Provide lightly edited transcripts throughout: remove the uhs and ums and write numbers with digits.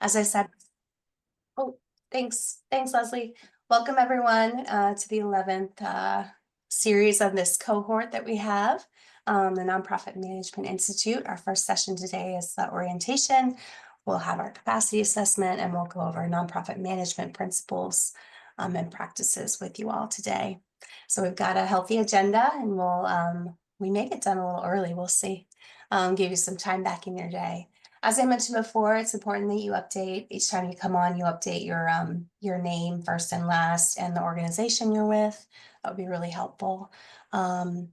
As I said, oh, thanks, Leslie. Welcome everyone to the 11th series of this cohort that we have, the Nonprofit Management Institute. Our first session today is the orientation. We'll have our capacity assessment and we'll go over nonprofit management principles and practices with you all today. So we've got a healthy agenda and we may get done a little early, we'll see. Give you some time back in your day. As I mentioned before, it's important that you update each time you come on, you update your name first and last and the organization you're with. That would be really helpful. And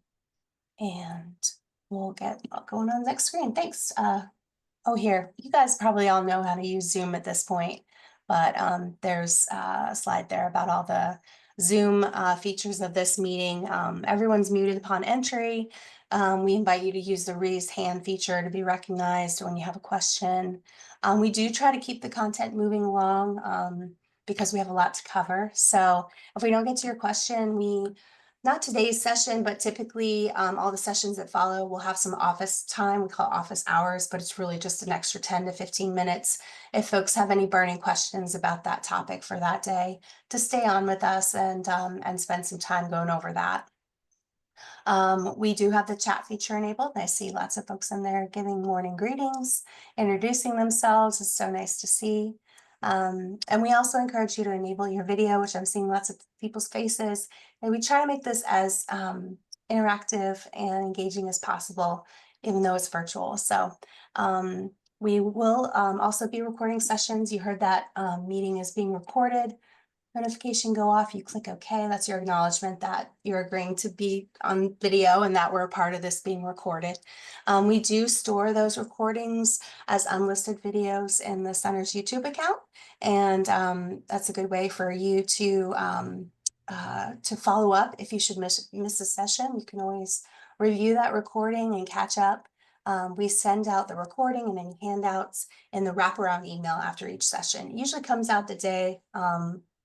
we'll get going on the next screen. Thanks. Oh, here, you guys probably all know how to use Zoom at this point, but there's a slide there about all the Zoom features of this meeting. Everyone's muted upon entry. We invite you to use the raise hand feature to be recognized when you have a question. We do try to keep the content moving along because we have a lot to cover. So if we don't get to your question, not today's session, but typically all the sessions that follow will have some office time. We call it office hours, but it's really just an extra 10 to 15 minutes if folks have any burning questions about that topic for that day to stay on with us and spend some time going over that. We do have the chat feature enabled. I see lots of folks in there giving morning greetings, introducing themselves. It's so nice to see. And we also encourage you to enable your video, which I'm seeing lots of people's faces. And we try to make this as interactive and engaging as possible, even though it's virtual. So we will also be recording sessions. You heard that meeting is being recorded. Notification go off, you click OK. That's your acknowledgement that you're agreeing to be on video and that we're a part of this being recorded. We do store those recordings as unlisted videos in the center's YouTube account, and that's a good way for you to follow up if you should miss a session. You can always review that recording and catch up. We send out the recording and any handouts in the wraparound email after each session. It usually comes out the day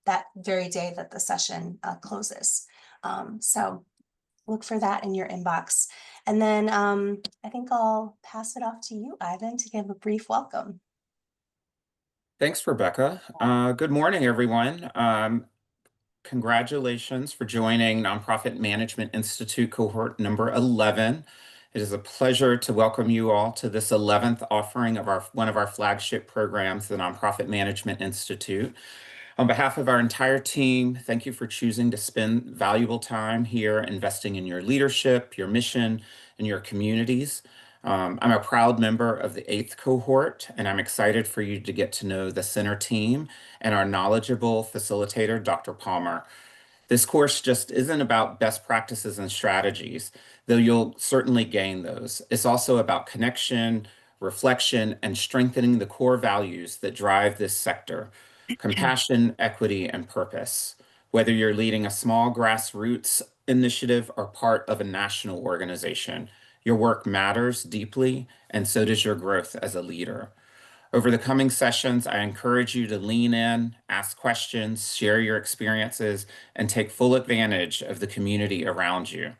that very day that the session closes. So look for that in your inbox. And then I think I'll pass it off to you, Ivan, to give a brief welcome. Thanks, Rebecca. Good morning, everyone. Congratulations for joining Nonprofit Management Institute cohort number 11. It is a pleasure to welcome you all to this 11th offering of one of our flagship programs, the Nonprofit Management Institute. On behalf of our entire team, thank you for choosing to spend valuable time here investing in your leadership, your mission, and your communities. I'm a proud member of the 8th cohort, and I'm excited for you to get to know the center team and our knowledgeable facilitator, Dr. Palmer. This course just isn't about best practices and strategies, though you'll certainly gain those. It's also about connection, reflection, and strengthening the core values that drive this sector: compassion, equity, and purpose. Whether you're leading a small grassroots initiative or part of a national organization, your work matters deeply, and so does your growth as a leader. Over the coming sessions, I encourage you to lean in, ask questions, share your experiences, and take full advantage of the community around you.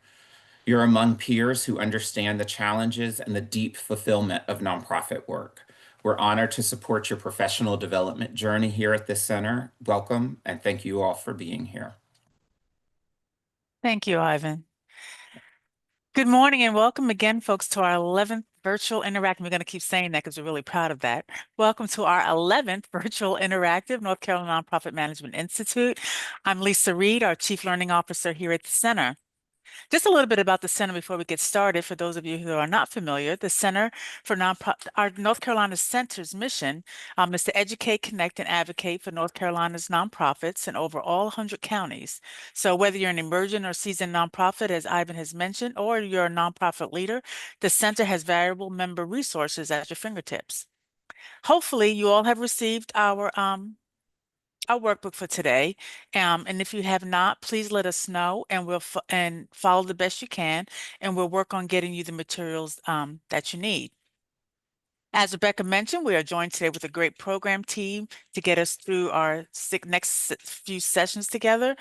You're among peers who understand the challenges and the deep fulfillment of nonprofit work. We're honored to support your professional development journey here at this center. Welcome, and thank you all for being here. Thank you, Ivan. Good morning and welcome again, folks, to our 11th virtual interactive. We're going to keep saying that because we're really proud of that. Welcome to our 11th virtual interactive North Carolina Nonprofit Management Institute. I'm Lisa Reed, our Chief Learning Officer here at the Center. Just a little bit about the Center before we get started. For those of you who are not familiar, the Center for our North Carolina Center's mission is to educate, connect, and advocate for North Carolina's nonprofits in over all 100 counties. So whether you're an emerging or seasoned nonprofit, as Ivan has mentioned, or you're a nonprofit leader, the Center has valuable member resources at your fingertips. Hopefully, you all have received our workbook for today. And if you have not, please let us know and we'll follow the best you can, and we'll work on getting you the materials that you need. As Rebecca mentioned, we are joined today with a great program team to get us through our next few sessions together.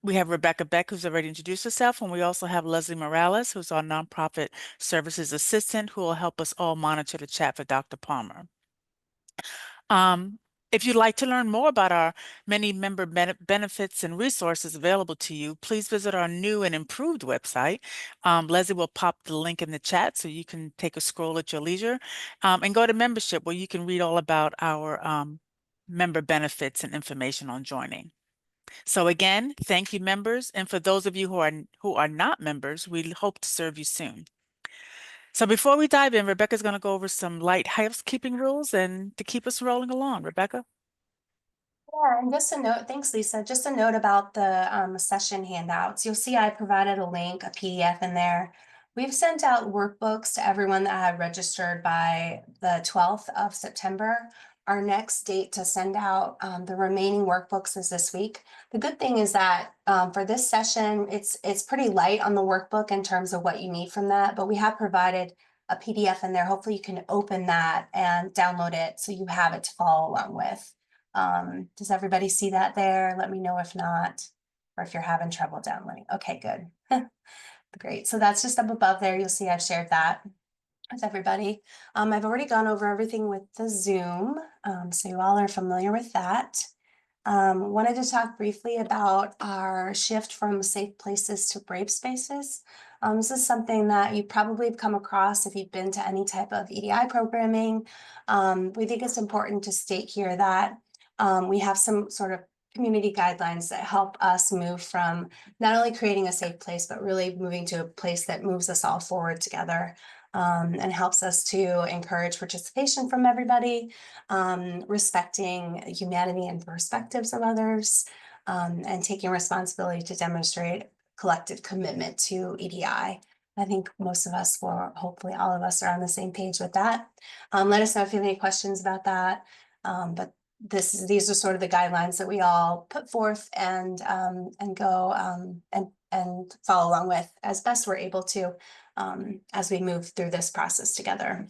We have Rebecca Beck, who's already introduced herself, and we also have Leslie Morales, who's our Nonprofit Services Assistant, who will help us all monitor the chat for Dr. Palmer. If you'd like to learn more about our many member benefits and resources available to you, please visit our new and improved website. Leslie will pop the link in the chat so you can take a scroll at your leisure, and go to membership where you can read all about our member benefits and information on joining. So again, thank you, members. And for those of you who are not members, we hope to serve you soon. So before we dive in, Rebecca's going to go over some light housekeeping rules and to keep us rolling along. Rebecca? Yeah, and just a note, thanks, Lisa. Just a note about the session handouts. You'll see I provided a link, a PDF in there. We've sent out workbooks to everyone that had registered by the 12th of September. Our next date to send out the remaining workbooks is this week. The good thing is that for this session, it's pretty light on the workbook in terms of what you need from that, but we have provided a PDF in there. Hopefully you can open that and download it so you have it to follow along with. Does everybody see that there? Let me know if not, or if you're having trouble downloading. Okay, good. Great. So that's just up above there. You'll see I've shared that with everybody. I've already gone over everything with the Zoom, so you all are familiar with that. Wanted to talk briefly about our shift from safe places to brave spaces. This is something that you probably have come across if you've been to any type of EDI programming. We think it's important to state here that we have some sort of community guidelines that help us move from not only creating a safe place, but really moving to a place that moves us all forward together. And helps us to encourage participation from everybody, respecting humanity and perspectives of others, and taking responsibility to demonstrate collective commitment to EDI. I think most of us, or hopefully all of us, are on the same page with that. Let us know if you have any questions about that. But these are sort of the guidelines that we all put forth and go and follow along with as best we're able to as we move through this process together.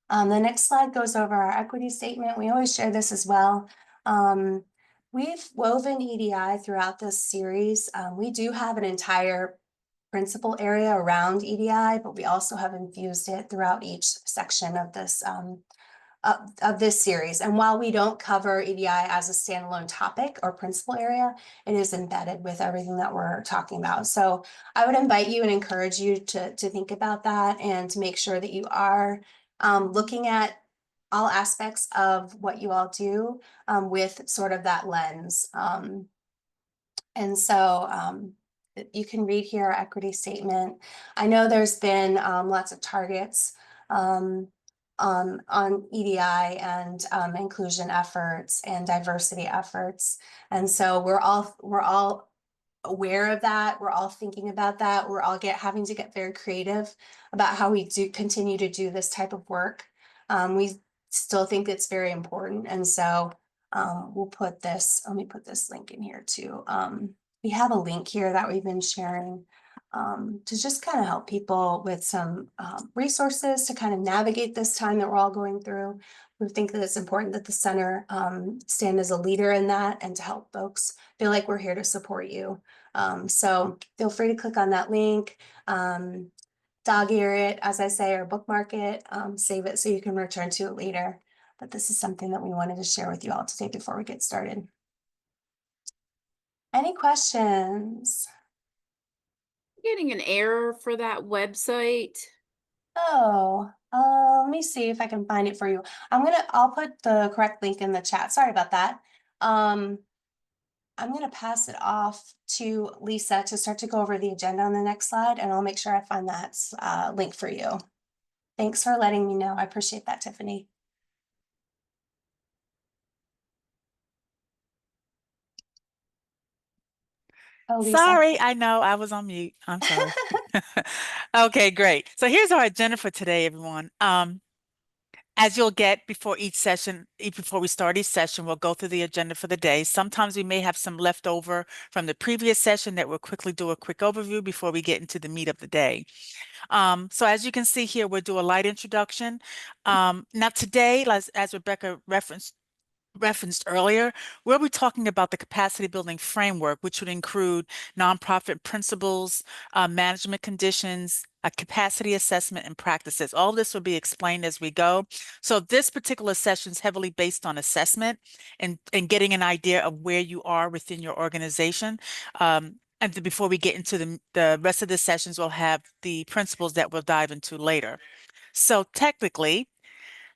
The next slide goes over our equity statement. We always share this as well. We've woven EDI throughout this series. We do have an entire principal area around EDI, but we also have infused it throughout each section of this series. And while we don't cover EDI as a standalone topic or principal area, it is embedded with everything that we're talking about. So I would invite you and encourage you to think about that and to make sure that you are looking at all aspects of what you all do with sort of that lens. And so you can read here our equity statement. I know there's been lots of targets on EDI and inclusion efforts and diversity efforts. And so we're all aware of that. We're all thinking about that. We're all having to get very creative about how we do continue to do this type of work. We still think it's very important. And so we'll put this, let me put this link in here too. We have a link here that we've been sharing to just kind of help people with some resources to kind of navigate this time that we're all going through. We think that it's important that the center stand as a leader in that and to help folks feel like we're here to support you. So feel free to click on that link, dog ear it, as I say, or bookmark it, save it so you can return to it later. But this is something that we wanted to share with you all today before we get started. Any questions? Getting an error for that website. Oh, let me see if I can find it for you. I'll put the correct link in the chat. Sorry about that. I'm gonna pass it off to Lisa to start to go over the agenda on the next slide, and I'll make sure I find that link for you. Thanks for letting me know. I appreciate that, Tiffany. Oh, Lisa. Sorry, I know I was on mute. I'm sorry. Okay, great. So here's our agenda for today, everyone. As you'll get before each session, before we start each session, we'll go through the agenda for the day. Sometimes we may have some leftover from the previous session that we'll quickly do a quick overview before we get into the meat of the day. So as you can see here, we'll do a light introduction. Now today, as Rebecca referenced earlier, we'll be talking about the capacity building framework, which would include nonprofit principles, management conditions, a capacity assessment, and practices. All this will be explained as we go. So this particular session is heavily based on assessment and getting an idea of where you are within your organization. And before we get into the rest of the sessions, we'll have the principles that we'll dive into later. So technically,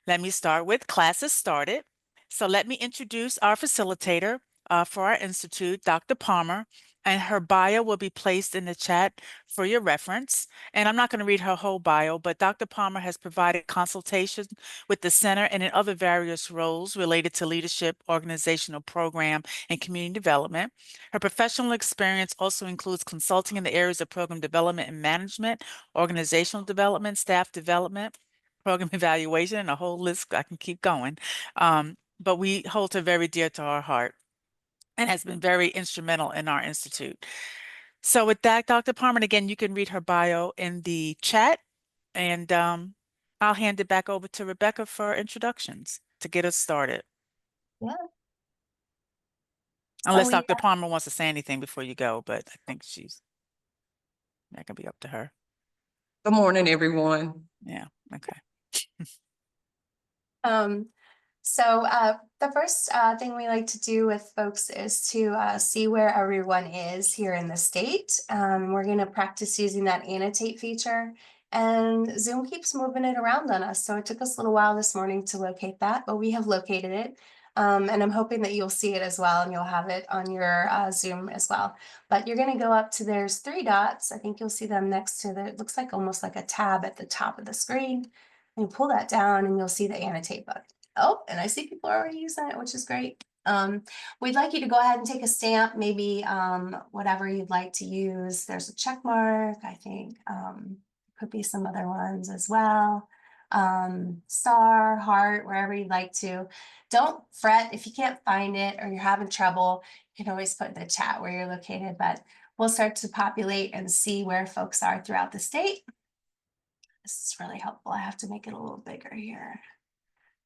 let me start with classes started. So let me introduce our facilitator for our institute, Dr. Palmer, and her bio will be placed in the chat for your reference. And I'm not going to read her whole bio, but Dr. Palmer has provided consultation with the center and in other various roles related to leadership, organizational program, and community development. Her professional experience also includes consulting in the areas of program development and management, organizational development, staff development, program evaluation, and a whole list. I can keep going. But we hold her very dear to our heart and has been very instrumental in our institute. So with that, Dr. Palmer, again, you can read her bio in the chat, and I'll hand it back over to Rebecca for introductions to get us started. Yeah. Unless we- Dr. Palmer wants to say anything before you go, but I think that can be up to her. Good morning, everyone. Yeah, okay. So the first thing we like to do with folks is to see where everyone is here in the state. We're going to practice using that annotate feature, and Zoom keeps moving it around on us. So it took us a little while this morning to locate that, but we have located it. And I'm hoping that you'll see it as well, and you'll have it on your Zoom as well. But you're going to go up to, there's 3 dots. I think you'll see them next to it looks like almost like a tab at the top of the screen. And you pull that down and you'll see the annotate button. Oh, and I see people are already using it, which is great. We'd like you to go ahead and take a stamp, maybe whatever you'd like to use. There's a check mark, I think. Could be some other ones as well. Star, heart, wherever you'd like to. Don't fret if you can't find it or you're having trouble. You can always put in the chat where you're located, but we'll start to populate and see where folks are throughout the state. This is really helpful. I have to make it a little bigger here.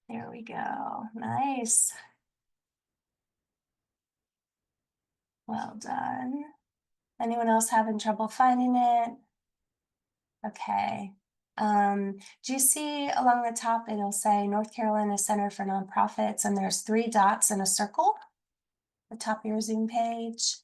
There we go. Nice. Well done. Anyone else having trouble finding it? Okay. Do you see along the top, it'll say North Carolina Center for Nonprofits, and there's 3 dots in a circle at the top of your Zoom page?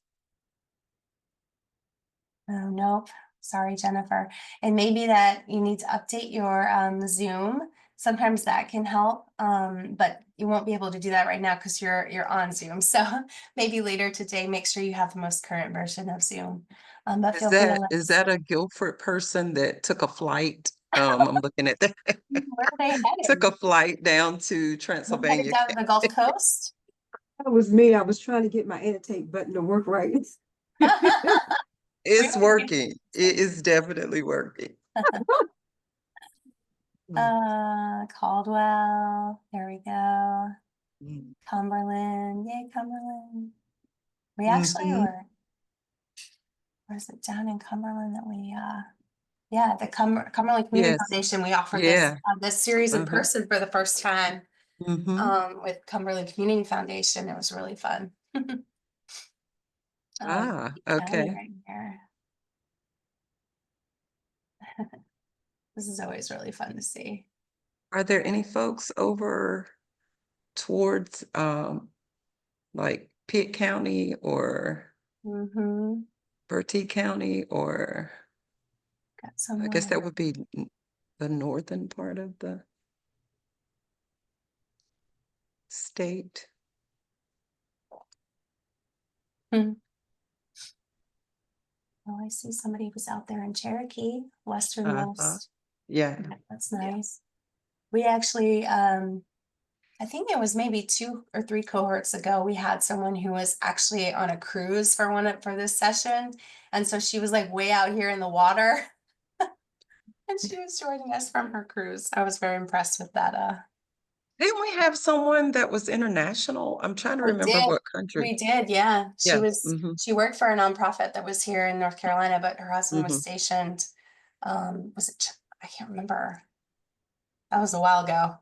Oh, nope. Sorry, Jennifer. And maybe that you need to update your Zoom. Sometimes that can help, but you won't be able to do that right now because you're on Zoom. So maybe later today, make sure you have the most current version of Zoom. But feel free to let Is us- that a Guilford person that took a flight? I'm looking at that. Where are they headed? Took a flight down to They're headed Transylvania. down to the Gulf Coast. That was me. I was trying to get my annotate button to work right. It's Really? working. It is definitely working. Caldwell. There we go. Mm. Cumberland. Yay, Cumberland. We Mhm. actually were. Where's it down in Cumberland that we yeah, the Cumberland Community Yes. Foundation, we offered Yeah. this series in Uh-huh. person for the first time Mhm. with Cumberland Community Foundation. It was really fun. Ah, County okay. right here. This is always really fun to see. Are there any folks over towards like Pitt County or Mm-hmm. Bertie County, or Got some I guess that more. would be the northern part of the state? Oh, I see somebody was out there in Cherokee, westernmost. Yeah. That's nice. We actually, I think it was maybe 2 or 3 cohorts ago, we had someone who was actually on a cruise for this session. And so she was like way out here in the water. And she was joining us from her cruise. I was very impressed with that. Didn't we have someone that was international? I'm trying to We remember did. what country. We did, yeah. Yeah. Mhm. She worked for a nonprofit that was here in North Carolina, but her husband was Mhm. stationed. Was it? I can't remember. That was a while ago.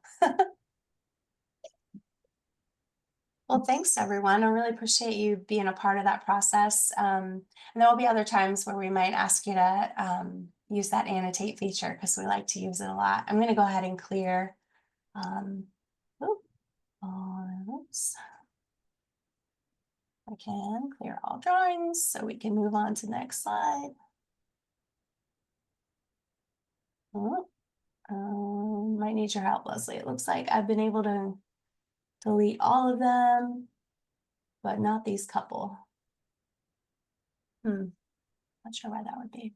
Well, thanks, everyone. I really appreciate you being a part of that process. And there will be other times where we might ask you to use that annotate feature because we like to use it a lot. I'm going to go ahead and clear. Oops. I can clear all drawings so we can move on to the next slide. Might need your help, Leslie. It looks like I've been able to delete all of them, but not these couple. Not sure why that would be.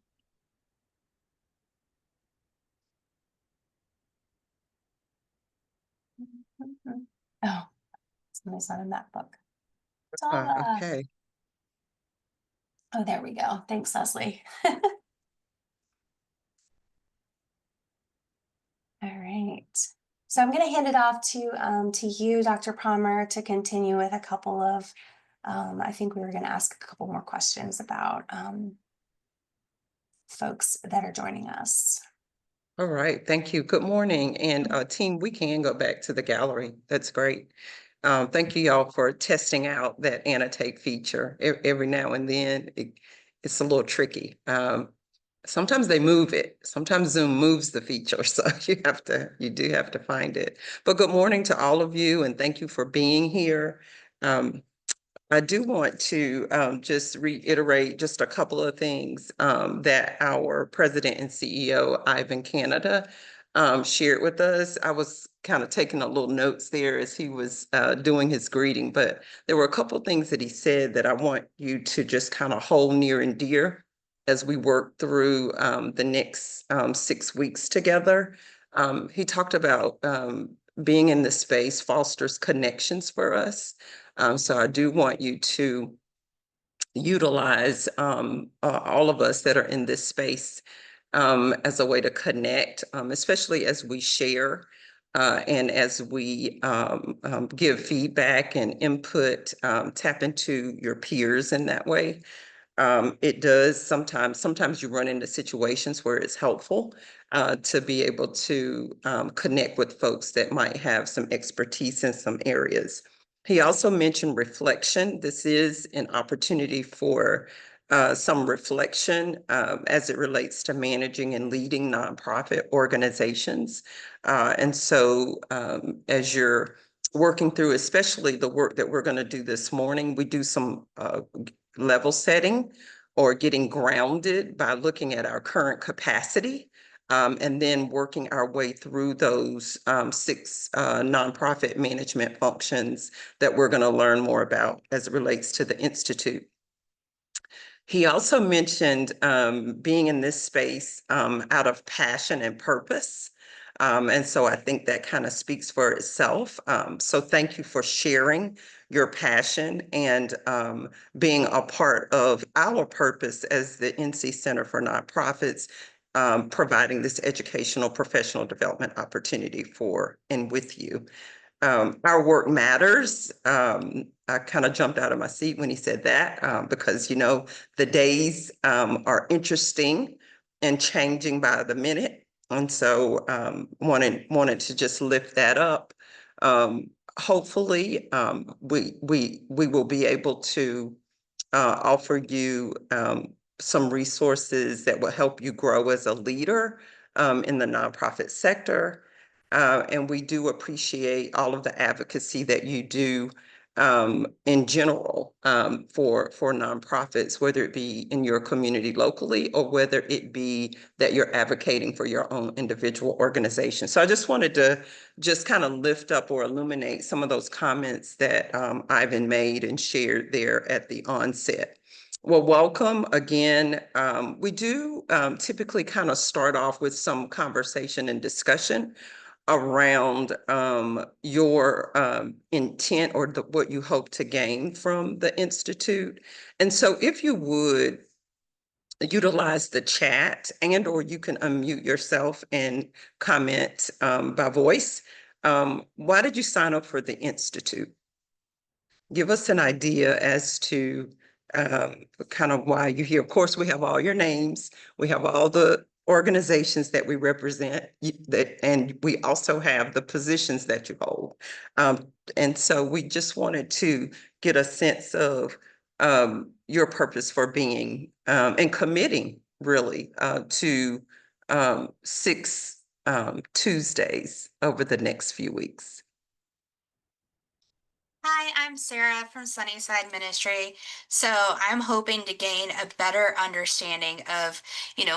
Oh, somebody's not in that book. Donna. Okay. Oh, there we go. Thanks, Leslie. All right. So I'm going to hand it off to you, Dr. Palmer, to continue with a couple of, I think we were going to ask a couple more questions about folks that are joining us. All right, thank you. Good morning. And team, we can go back to the gallery. That's great. Thank you y'all for testing out that annotate feature. Every now and then it's a little tricky. Sometimes they move it. Sometimes Zoom moves the feature, so you do have to find it. But good morning to all of you, and thank you for being here. I do want to just reiterate just a couple of things that our president and CEO, Ivan Canada, shared with us. I was kind of taking a little notes there as he was doing his greeting, but there were a couple of things that he said that I want you to just kind of hold near and dear as we work through the next 6 weeks together. He talked about being in this space fosters connections for us. So I do want you to utilize all of us that are in this space as a way to connect, especially as we share and as we give feedback and input, tap into your peers in that way. It does sometimes you run into situations where it's helpful to be able to connect with folks that might have some expertise in some areas. He also mentioned reflection. This is an opportunity for some reflection as it relates to managing and leading nonprofit organizations. And so as you're working through, especially the work that we're going to do this morning, we do some level setting or getting grounded by looking at our current capacity. And then working our way through those 6 nonprofit management functions that we're going to learn more about as it relates to the Institute. He also mentioned being in this space out of passion and purpose. And so I think that kind of speaks for itself. So thank you for sharing your passion and being a part of our purpose as the NC Center for Nonprofits, providing this educational professional development opportunity for and with you. Our work matters. I kind of jumped out of my seat when he said that because, you know, the days are interesting and changing by the minute. And so wanted to just lift that up. Hopefully, we will be able to offer you some resources that will help you grow as a leader in the nonprofit sector. And we do appreciate all of the advocacy that you do in general for nonprofits, whether it be in your community locally or whether it be that you're advocating for your own individual organization. So I just wanted to just kind of lift up or illuminate some of those comments that Ivan made and shared there at the onset. Well, welcome again. We do typically kind of start off with some conversation and discussion around your intent or what you hope to gain from the Institute. And so if you would utilize the chat and or you can unmute yourself and comment by voice. Why did you sign up for the Institute? Give us an idea as to kind of why you're here. Of course, we have all your names. We have all the organizations that we represent, and we also have the positions that you hold. And so we just wanted to get a sense of your purpose for being and committing really to 6 Tuesdays over the next few weeks. Hi, I'm Sarah from Sunnyside Ministry. So I'm hoping to gain a better understanding of,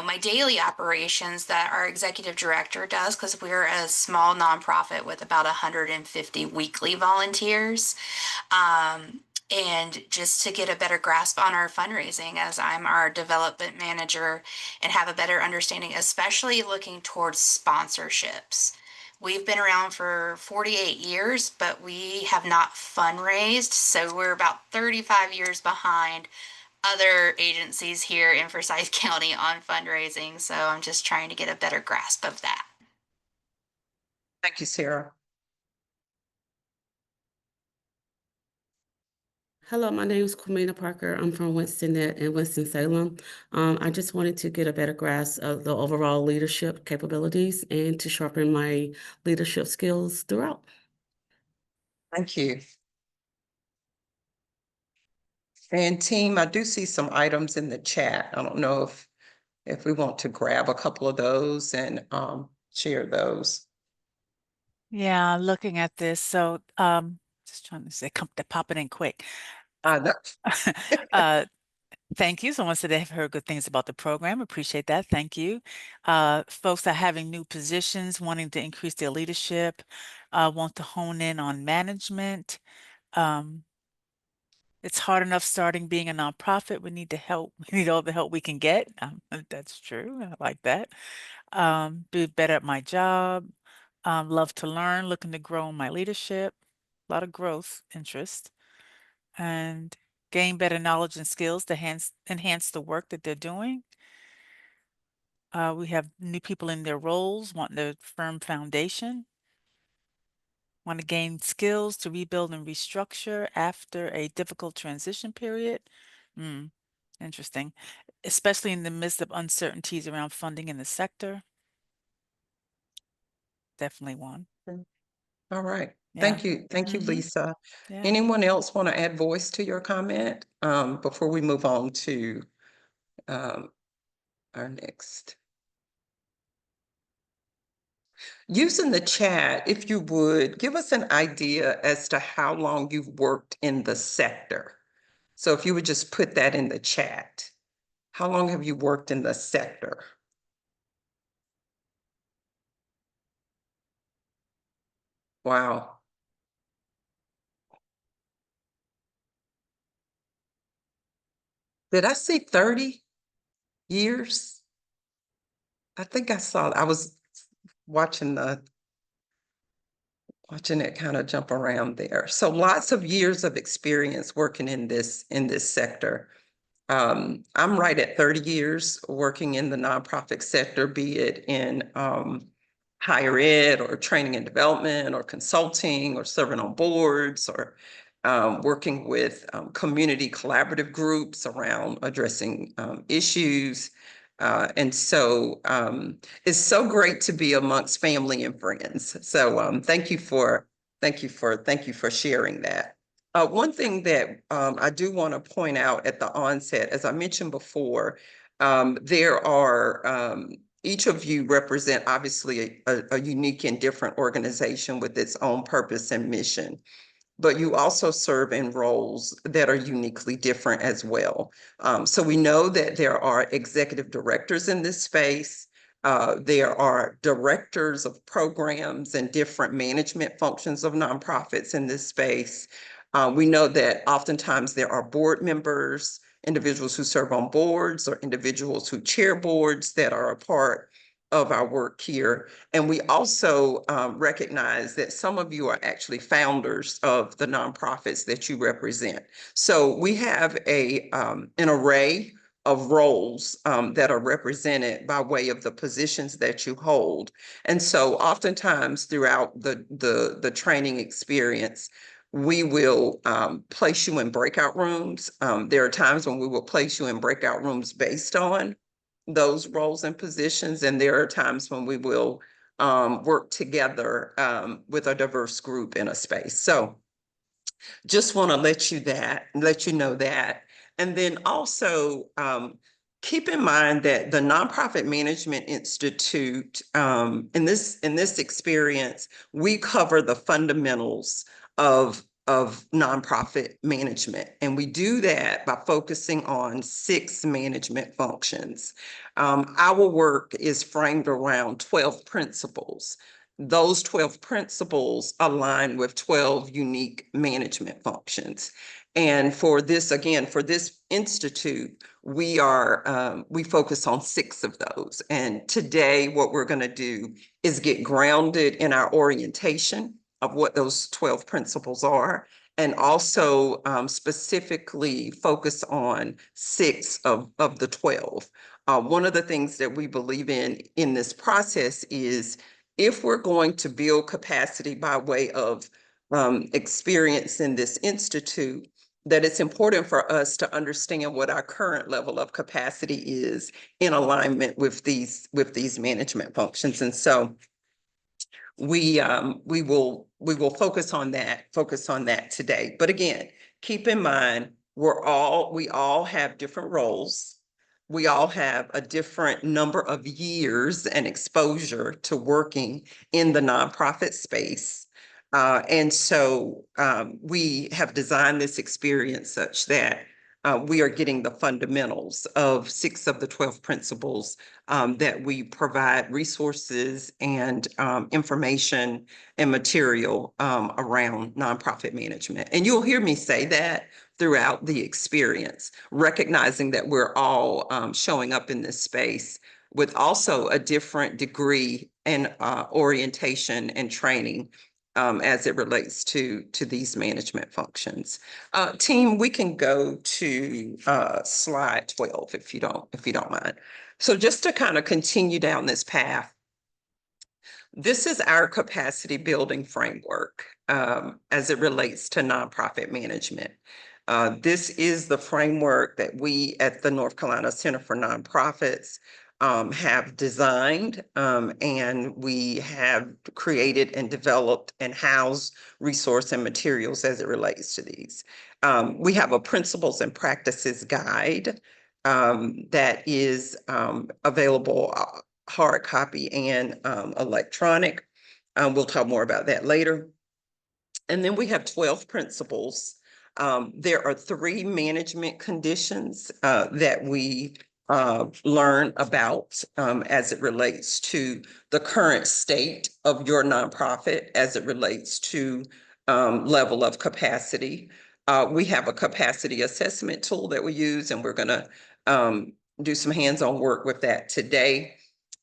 my daily operations that our executive director does, because we're a small nonprofit with about 150 weekly volunteers. And just to get a better grasp on our fundraising as I'm our development manager and have a better understanding, especially looking towards sponsorships. We've been around for 48 years, but we have not fundraised. So we're about 35 years behind other agencies here in Forsyth County on fundraising. So I'm just trying to get a better grasp of that. Thank you, Sarah. Hello, my name is Kwamina Parker. I'm from Winston-Net in Winston-Salem. I just wanted to get a better grasp of the overall leadership capabilities and to sharpen my leadership skills throughout. Thank you. And team, I do see some items in the chat. I don't know if we want to grab a couple of those and share those. Yeah, looking at this. So just trying to say, they're popping in quick. No. Thank you. Someone said they've heard good things about the program. Appreciate that. Thank you. Folks are having new positions, wanting to increase their leadership, want to hone in on management. It's hard enough starting being a nonprofit. We need to help. We need all the help we can get. That's true. I like that. Be better at my job. Love to learn, looking to grow in my leadership. A lot of growth interest. And gain better knowledge and skills to enhance the work that they're doing. We have new people in their roles, wanting a firm foundation. Want to gain skills to rebuild and restructure after a difficult transition period. Interesting. Especially in the midst of uncertainties around funding in the sector. Definitely one. All right. Yeah. Thank you. Thank you, Mhm. Lisa. Yeah. Anyone else want to add voice to your comment before we move on to our next? Using the chat, if you would, give us an idea as to how long you've worked in the sector. So if you would just put that in the chat, how long have you worked in the sector? Wow. Did I see 30 years? I think I saw, I was watching it kind of jump around there. So lots of years of experience working in this sector. I'm right at 30 years working in the nonprofit sector, be it in higher ed or training and development or consulting or serving on boards or working with community collaborative groups around addressing issues. And so it's so great to be amongst family and friends. So thank you for sharing that. One thing that I do want to point out at the onset, as I mentioned before, there are each of you represent obviously a unique and different organization with its own purpose and mission. But you also serve in roles that are uniquely different as well. So we know that there are executive directors in this space. There are directors of programs and different management functions of nonprofits in this space. We know that oftentimes there are board members, individuals who serve on boards or individuals who chair boards that are a part of our work here. And we also recognize that some of you are actually founders of the nonprofits that you represent. So we have an array of roles that are represented by way of the positions that you hold. And so oftentimes throughout the training experience, we will place you in breakout rooms. There are times when we will place you in breakout rooms based on those roles and positions, and there are times when we will work together with a diverse group in a space. So just want to let you know that. And then also keep in mind that the Nonprofit Management Institute, in this experience, we cover the fundamentals of nonprofit management. And we do that by focusing on 6 management functions. Our work is framed around 12 principles. Those 12 principles align with 12 unique management functions. And for this, again, for this institute, we focus on 6 of those. And today, what we're going to do is get grounded in our orientation of what those 12 principles are, and also specifically focus on 6 of the 12. One of the things that we believe in this process is, if we're going to build capacity by way of experience in this institute, that it's important for us to understand what our current level of capacity is in alignment with these management functions. And so we will focus on that today. But again, keep in mind, we all have different roles. We all have a different number of years and exposure to working in the nonprofit space. And so we have designed this experience such that we are getting the fundamentals of 6 of the 12 principles, that we provide resources and information and material around nonprofit management. And you'll hear me say that throughout the experience, recognizing that we're all showing up in this space with also a different degree and orientation and training as it relates to these management functions. Team, we can go to slide 12 if you don't mind. So just to kind of continue down this path, this is our capacity building framework as it relates to nonprofit management. This is the framework that we at the North Carolina Center for Nonprofits have designed, and we have created and developed and housed resource and materials as it relates to these. We have a principles and practices guide that is available hard copy and electronic. We'll talk more about that later. And then we have 12 principles. There are 3 management conditions that we learn about as it relates to the current state of your nonprofit, as it relates to level of capacity. We have a capacity assessment tool that we use, and we're going to do some hands-on work with that today.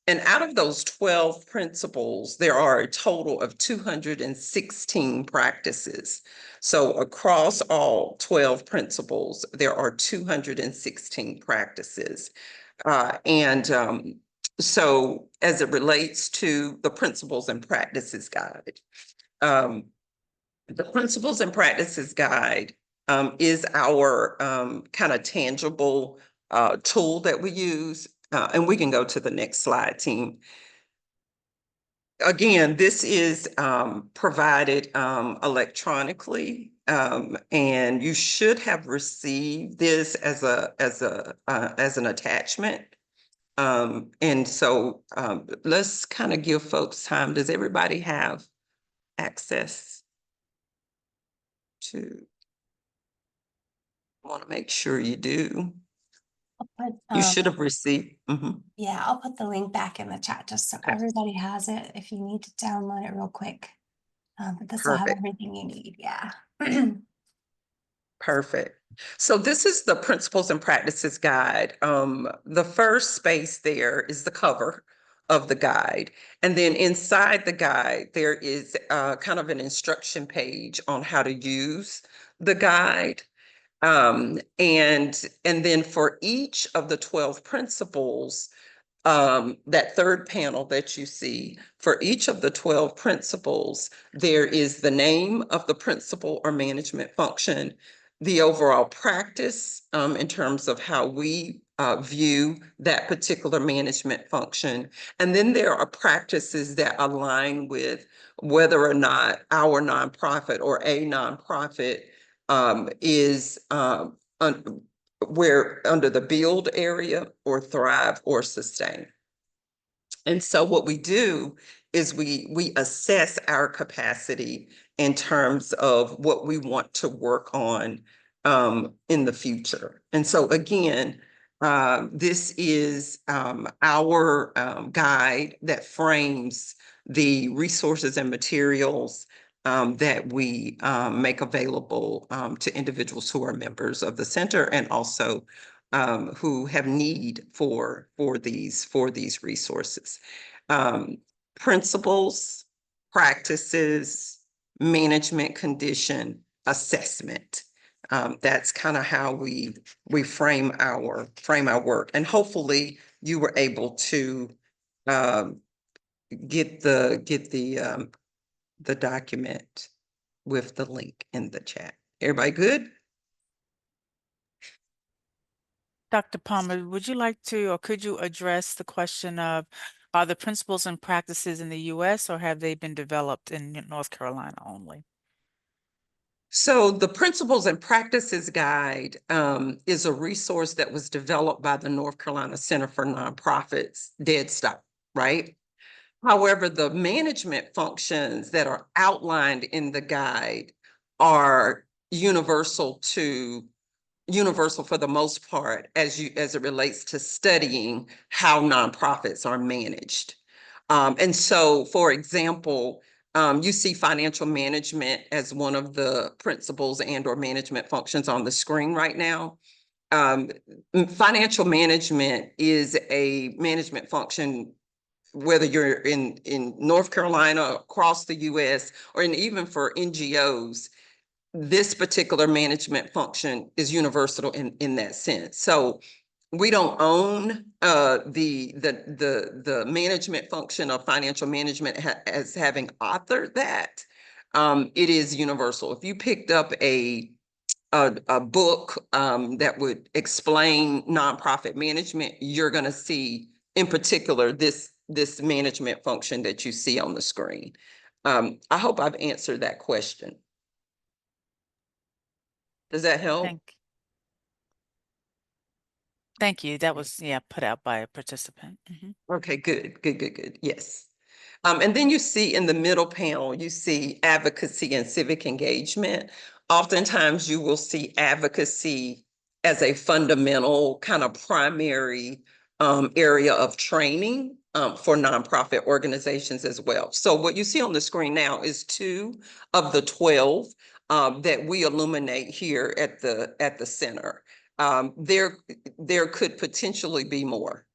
And out of those 12 principles, there are a total of 216 practices. So across all 12 principles, there are 216 practices. So as it relates to the principles and practices guide, the principles and practices guide is our kind of tangible tool that we use. And we can go to the next slide, team. Again, this is provided electronically, and you should have received this as an attachment. And so let's kind of give folks time. Does everybody have access to? I want to make sure you do. You should have received. Yeah, I'll put the link back in the chat just so everybody has it if you need to download it real quick. But this will have Perfect. everything you need. Yeah. Perfect. So this is the principles and practices guide. The first space there is the cover of the guide. And then inside the guide, there is kind of an instruction page on how to use the guide. And then for each of the 12 principles, that third panel that you see, for each of the 12 principles, there is the name of the principal or management function. the overall practice in terms of how we view that particular management function. And then there are practices that align with whether or not our nonprofit or a nonprofit is where under the build area or thrive or sustain. And so what we do is we assess our capacity in terms of what we want to work on in the future. And so again, this is our guide that frames the resources and materials that we make available to individuals who are members of the center and also who have need for these resources. Principles, practices, management condition, assessment. That's kind of how we frame our work. And hopefully you were able to get the document with the link in the chat. Everybody good? Dr. Palmer, would you like to, or could you address the question of, are the principles and practices in the US or have they been developed in North Carolina only? So the Principles and Practices Guide is a resource that was developed by the North Carolina Center for Nonprofits, Dead Stop, right? However, the management functions that are outlined in the guide are universal for the most part as it relates to studying how nonprofits are managed. And so, for example, you see financial management as one of the principles and or management functions on the screen right now. Financial management is a management function whether you're in North Carolina, across the US, or even for NGOs. This particular management function is universal in that sense. So we don't own the management function of financial management as having authored that. It is universal. If you picked up a book that would explain nonprofit management, you're going to see in particular this management function that you see on the screen. I hope I've answered that question. Does that help? Thank you. That was, yeah, put out by a participant. Okay, good. Yes. And then you see in the middle panel, you see advocacy and civic engagement. Oftentimes you will see advocacy as a fundamental kind of primary area of training for nonprofit organizations as well. So what you see on the screen now is 2 of the 12 that we illuminate here at the center. There could potentially be more,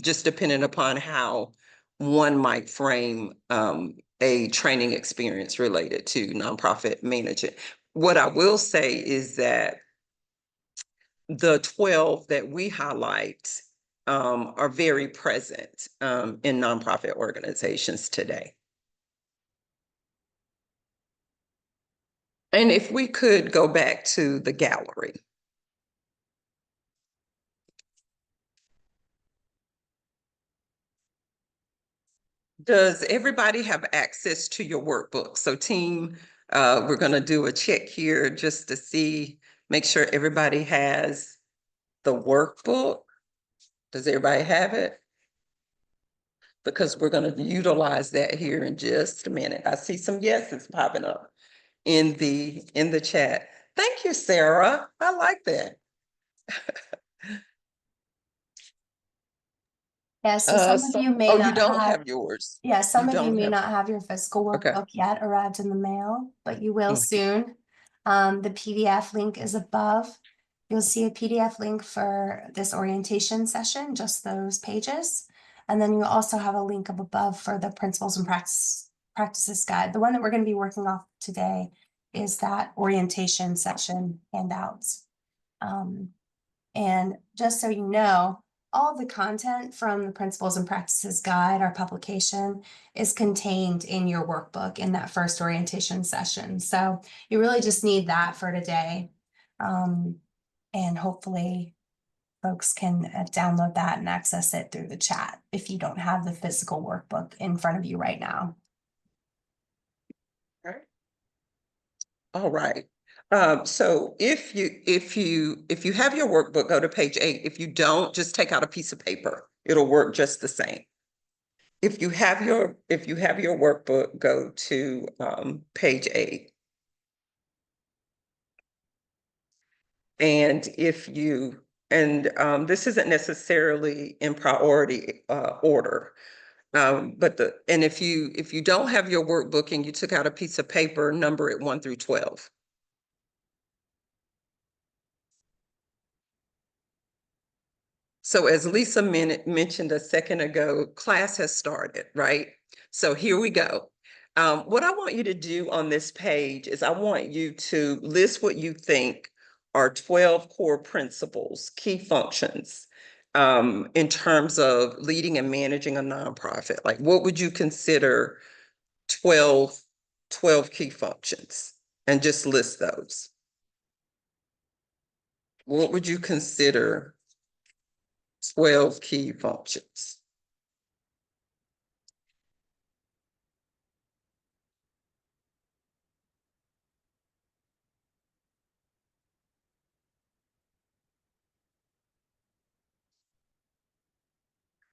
just depending upon how one might frame a training experience related to nonprofit management. What I will say is that the 12 that we highlight are very present in nonprofit organizations today. And if we could go back to the gallery. Does everybody have access to your workbook? So team, we're going to do a check here just to see, make sure everybody has the workbook. Does everybody have it? Because we're going to utilize that here in just a minute. I see some yeses popping up in the chat. Thank you, Sarah. I like that. Yeah, so some of you may you not don't have yours. Yeah, some of you don't may have- not have your physical Okay. workbook yet arrived in the mail, but you will Okay. soon. The PDF link is above. You'll see a PDF link for this orientation session, just those pages. And then you also have a link up above for the principles and practices guide. The one that we're going to be working off today is that orientation session handouts. And just so you know, all the content from the Principles and Practices Guide, our publication, is contained in your workbook in that first orientation session. So you really just need that for today. And hopefully folks can download that and access it through the chat if you don't have the physical workbook in front of you right now. All right. So if you have your workbook, go to page 8. If you don't, just take out a piece of paper. It'll work just the same. If you have your workbook, go to page 8. And this isn't necessarily in priority order. But if you don't have your workbook and you took out a piece of paper, number it 1 through 12. So as Lisa mentioned a second ago, class has started, right? So here we go. What I want you to do on this page is I want you to list what you think are 12 core principles, key functions, in terms of leading and managing a nonprofit. Like, what would you consider 12 key functions? And just list those. What would you consider 12 key functions?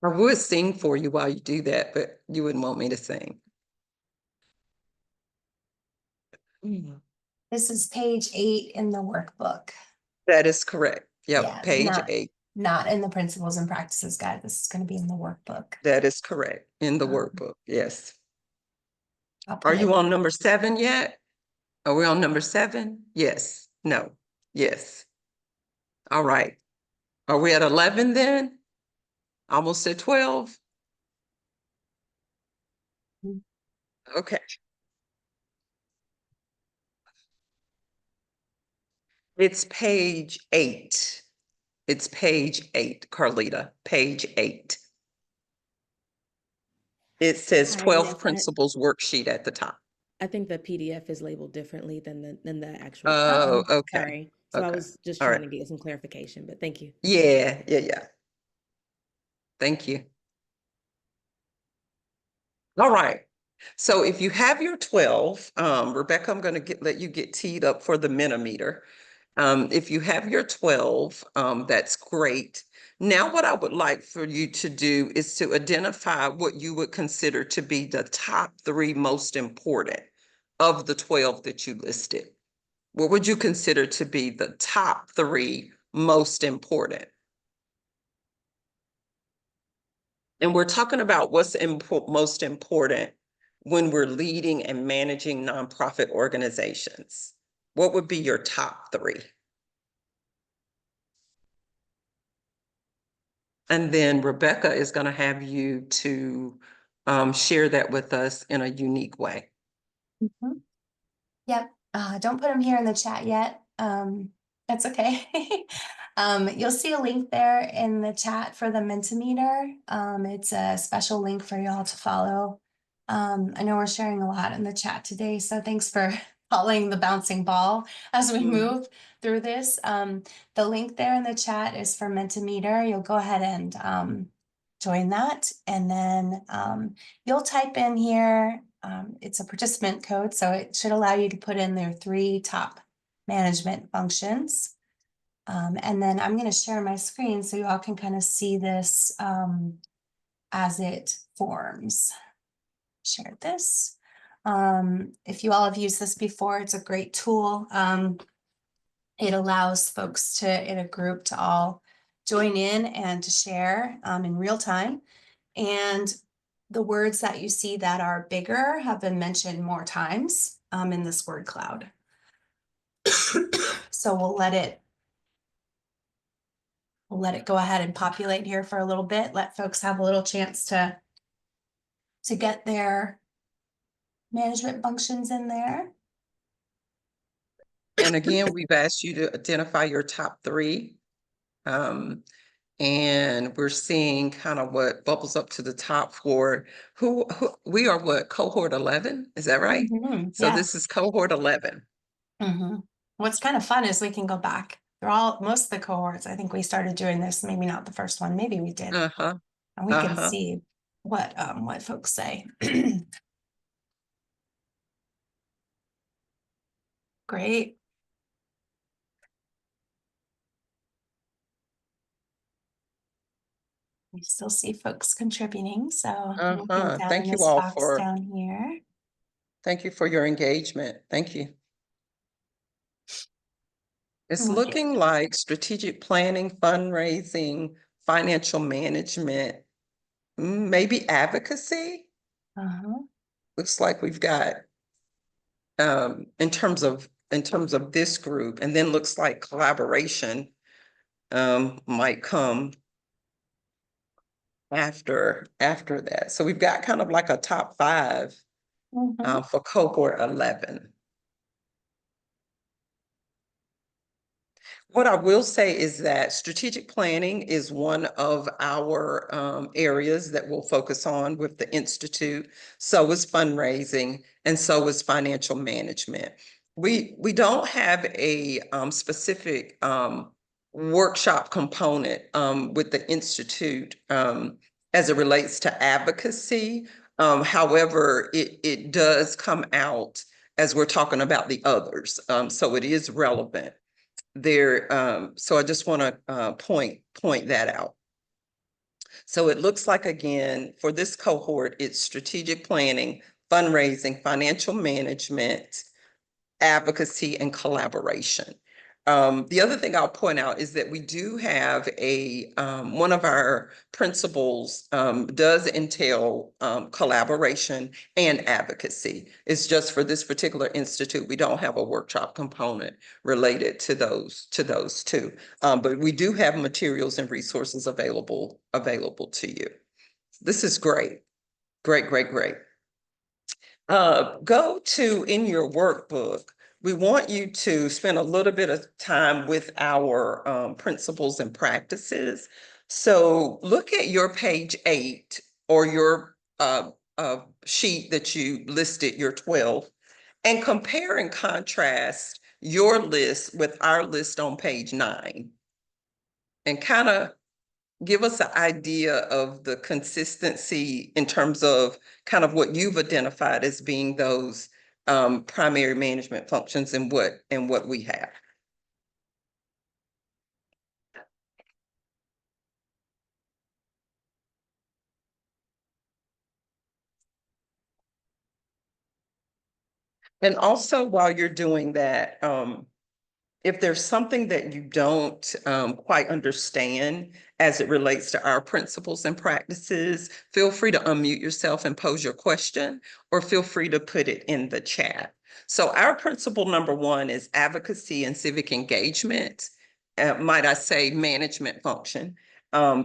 I would sing for you while you do that, but you wouldn't want me to sing. This is page 8 in the workbook. That is correct. Yep, Yeah, page 8. Not in the principles and practices guide. This is going to be in the workbook. That is correct, in the Um, workbook, yes. I'll Are put you it- on number 7 yet? Are we on number 7? Yes, no, yes. All right. Are we at 11 then? Almost at 12? Okay. It's page 8. It's page 8, Carlita, page 8. It says Hi, 12 Miss. principles worksheet at the top. I think the PDF is labeled differently than the actual. Oh, okay. Sorry. So I Okay. was just All trying right. to get some clarification, but thank you. Yeah. Thank you. All right. So if you have your 12, Rebecca, I'm going to let you get teed up for the Mentimeter. If you have your 12, that's great. Now, what I would like for you to do is to identify what you would consider to be the top 3 most important of the 12 that you listed. What would you consider to be the top 3 most important? And we're talking about what's most important when we're leading and managing nonprofit organizations. What would be your top 3? And then Rebecca is going to have you to share that with us in a unique way. Mhm. Yep. Don't put them here in the chat yet. That's okay. You'll see a link there in the chat for the Mentimeter. It's a special link for y'all to follow. I know we're sharing a lot in the chat today, so thanks for following the bouncing ball as we move through this. The link there in the chat is for Mentimeter. You'll go ahead and join that, and then you'll type in here. It's a participant code, so it should allow you to put in their 3 top management functions. And then I'm going to share my screen so you all can kind of see this as it forms. Share this. If you all have used this before, it's a great tool. It allows folks in a group to all join in and to share in real time. And the words that you see that are bigger have been mentioned more times in this word cloud. So we'll let it go ahead and populate here for a little bit. Let folks have a little chance to get their management functions in there. And again, we've asked you to identify your top 3. And we're seeing kind of what bubbles up to the top for who we are, what, cohort 11? Is that right? Mm-hmm. So Yeah. this is cohort 11. Mm-hmm. What's kind of fun is we can go back. Most of the cohorts, I think we started doing this, maybe not the first one, maybe we did. Uh-huh. And we can Uh-huh. see what folks say. Great. We still see folks contributing, so looking down Thank in you this all box for, down here. thank you for your engagement. Thank you. It's Look at- looking like strategic planning, fundraising, financial management, maybe advocacy. Uh-huh. Looks like we've got in terms of this group, and then looks like collaboration might come after that. So we've got kind of like a top 5 Mhm. for cohort 11. What I will say is that strategic planning is one of our areas that we'll focus on with the Institute. So is fundraising, and so is financial management. We don't have a specific workshop component with the Institute as it relates to advocacy. However, it does come out as we're talking about the others. So it is relevant there. So I just want to point that out. So it looks like, again, for this cohort, it's strategic planning, fundraising, financial management, advocacy, and collaboration. The other thing I'll point out is that we do have one of our principles does entail collaboration and advocacy. It's just for this particular institute, we don't have a workshop component related to those two. But we do have materials and resources available to you. This is great. Great. Go to, in your workbook, we want you to spend a little bit of time with our principles and practices. So look at your page 8 or your sheet that you listed, your 12, and compare and contrast your list with our list on page 9. And kind of give us an idea of the consistency in terms of kind of what you've identified as being those primary management functions and what we have. And also, while you're doing that, if there's something that you don't quite understand as it relates to our principles and practices, feel free to unmute yourself and pose your question, or feel free to put it in the chat. So our principle number 1 is advocacy and civic engagement. Might I say management function.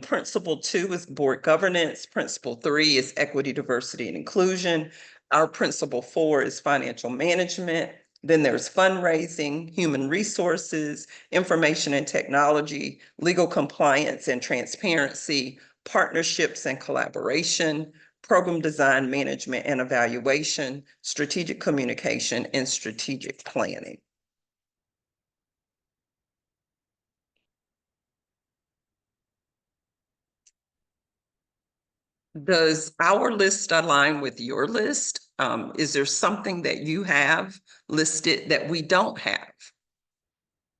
Principle 2 is board governance. Principle 3 is equity, diversity, and inclusion. Our principle 4 is financial management. Then there's fundraising, human resources, information and technology, legal compliance and transparency, partnerships and collaboration, program design, management and evaluation, strategic communication, and strategic planning. Does our list align with your list? Is there something that you have listed that we don't have?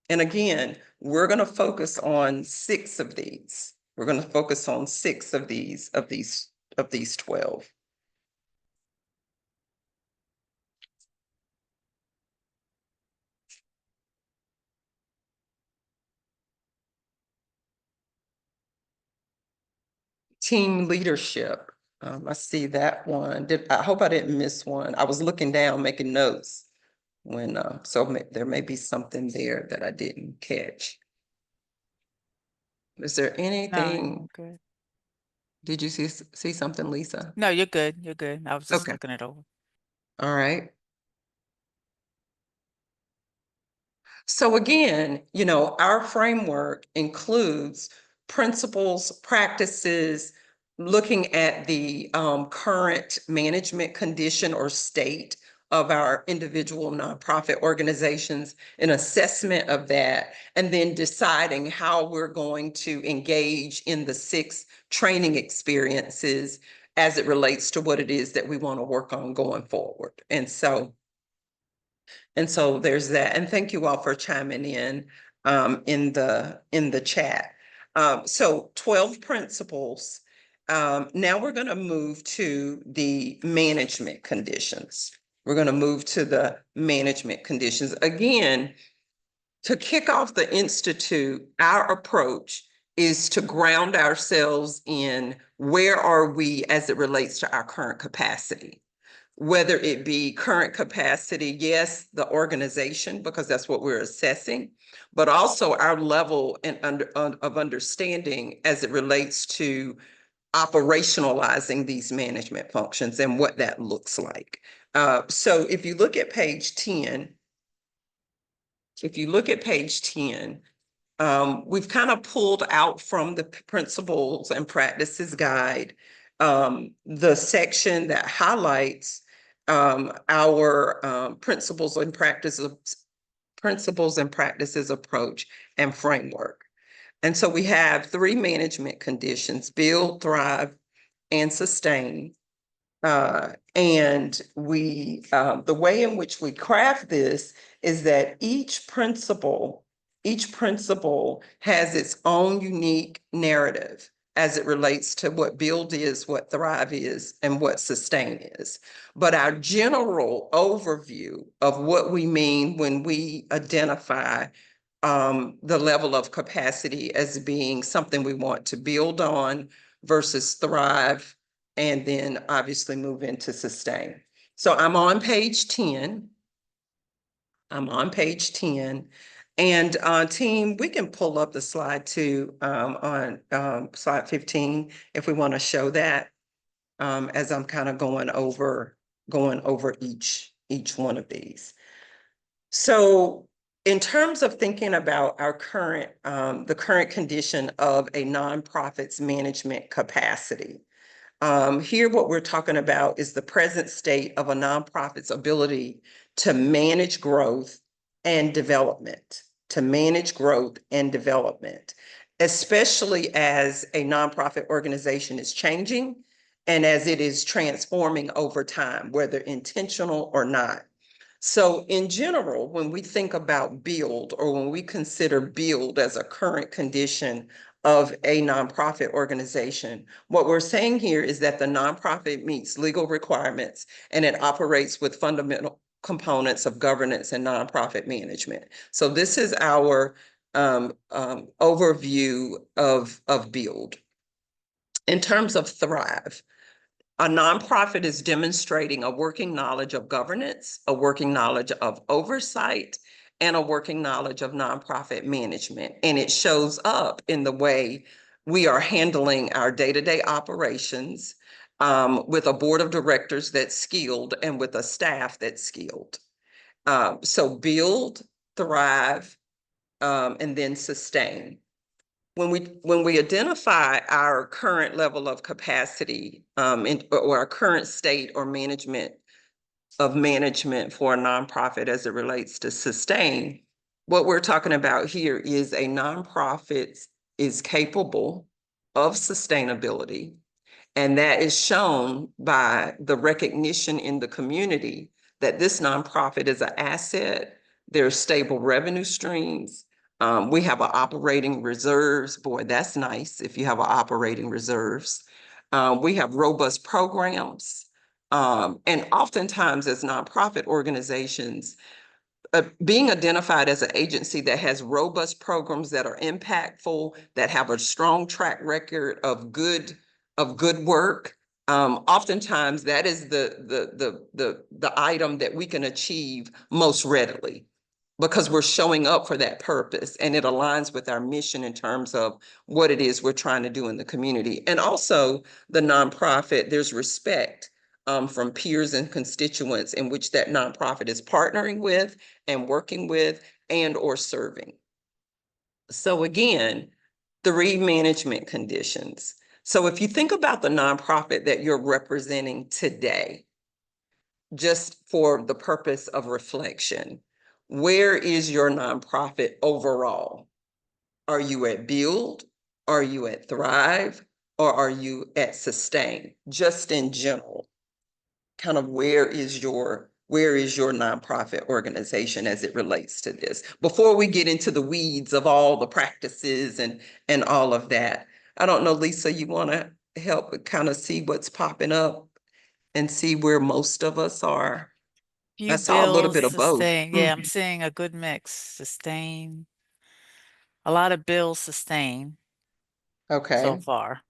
And again, we're going to focus on 6 of these. We're going to focus on 6 of these 12. Team leadership. I see that one. I hope I didn't miss one. I was looking down, making notes when, there may be something there that I didn't catch. Is there No, anything? you're good. Did you see something, Lisa? No, you're good. You're good. I was just Okay. looking it over. All right. So again, our framework includes principles, practices, looking at the current management condition or state of our individual nonprofit organizations, an assessment of that, and then deciding how we're going to engage in the 6 training experiences as it relates to what it is that we want to work on going forward. And so there's that. And thank you all for chiming in the chat. So 12 principles. Now we're going to move to the management conditions. We're going to move to the management conditions. Again, to kick off the Institute, our approach is to ground ourselves in where are we as it relates to our current capacity. Whether it be current capacity, yes, the organization, because that's what we're assessing, but also our level of understanding as it relates to operationalizing these management functions and what that looks like. So if you look at page 10, we've kind of pulled out from the Principles and Practices Guide the section that highlights our principles and practices approach and framework. And so we have 3 management conditions: build, thrive, and sustain. And the way in which we craft this is that each principle has its own unique narrative as it relates to what build is, what thrive is, and what sustain is. But our general overview of what we mean when we identify the level of capacity as being something we want to build on versus thrive, and then obviously move into sustain. So I'm on page 10. And team, we can pull up the slide too on slide 15 if we want to show that as I'm kind of going over each one of these. So in terms of thinking about our current, the current condition of a nonprofit's management capacity, here what we're talking about is the present state of a nonprofit's ability to manage growth and development, especially as a nonprofit organization is changing and as it is transforming over time, whether intentional or not. So in general, when we think about build, or when we consider build as a current condition of a nonprofit organization, what we're saying here is that the nonprofit meets legal requirements and it operates with fundamental components of governance and nonprofit management. So this is our overview of build. In terms of thrive, a nonprofit is demonstrating a working knowledge of governance, a working knowledge of oversight, and a working knowledge of nonprofit management. And it shows up in the way we are handling our day-to-day operations with a board of directors that's skilled and with a staff that's skilled. So build, thrive, and then sustain. When we identify our current level of capacity or our current state or management for a nonprofit as it relates to sustain, what we're talking about here is a nonprofit is capable of sustainability. And that is shown by the recognition in the community that this nonprofit is an asset. There's stable revenue streams. We have an operating reserves. Boy, that's nice if you have an operating reserves. We have robust programs. And oftentimes as nonprofit organizations, being identified as an agency that has robust programs that are impactful, that have a strong track record of good work, oftentimes that is the item that we can achieve most readily, because we're showing up for that purpose and it aligns with our mission in terms of what it is we're trying to do in the community. And also the nonprofit, there's respect from peers and constituents in which that nonprofit is partnering with and working with and or serving. So again, 3 management conditions. So if you think about the nonprofit that you're representing today, just for the purpose of reflection, where is your nonprofit overall? Are you at Build? Are you at Thrive? Or are you at Sustain? Just in general, kind of where is your nonprofit organization as it relates to this? Before we get into the weeds of all the practices and all of that, I don't know, Lisa, you want to help kind of see what's popping up and see where most of us are? I Few saw a little bills, bit of both. sustain. Yeah, I'm seeing a good mix. Sustain. A lot of bills sustain so Okay, far.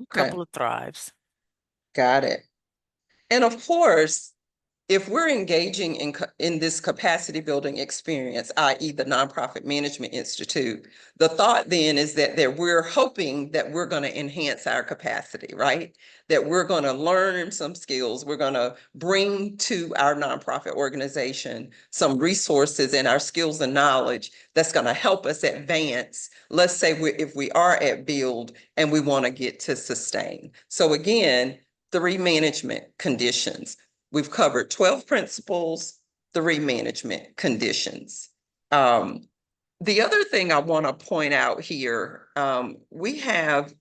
okay, Couple of thrives. got it. And of course, if we're engaging in this capacity building experience, i.e. the Nonprofit Management Institute, the thought then is that we're hoping that we're going to enhance our capacity, right? That we're going to learn some skills. We're going to bring to our nonprofit organization some resources and our skills and knowledge that's going to help us advance. Let's say if we are at Build and we want to get to Sustain. So again, 3 management conditions. We've covered 12 principles, 3 management conditions. The other thing I want to point out here, we have,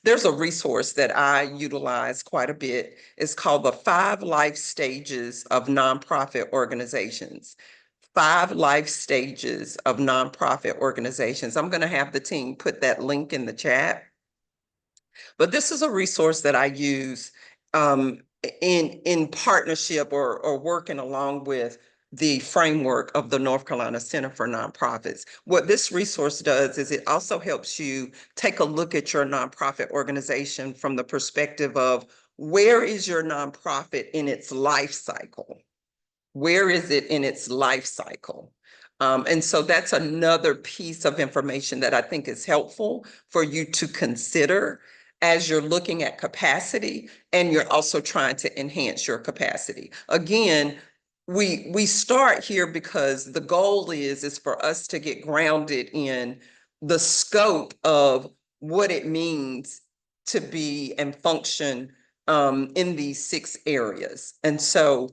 there's a resource that I utilize quite a bit. It's called the 5 Life Stages of Nonprofit Organizations. 5 Life Stages of Nonprofit Organizations. I'm going to have the team put that link in the chat. But this is a resource that I use in partnership or working along with the framework of the North Carolina Center for Nonprofits. What this resource does is it also helps you take a look at your nonprofit organization from the perspective of where is your nonprofit in its life cycle? Where is it in its life cycle? And so that's another piece of information that I think is helpful for you to consider as you're looking at capacity and you're also trying to enhance your capacity. Again, we start here because the goal is for us to get grounded in the scope of what it means to be and function in these 6 areas. And so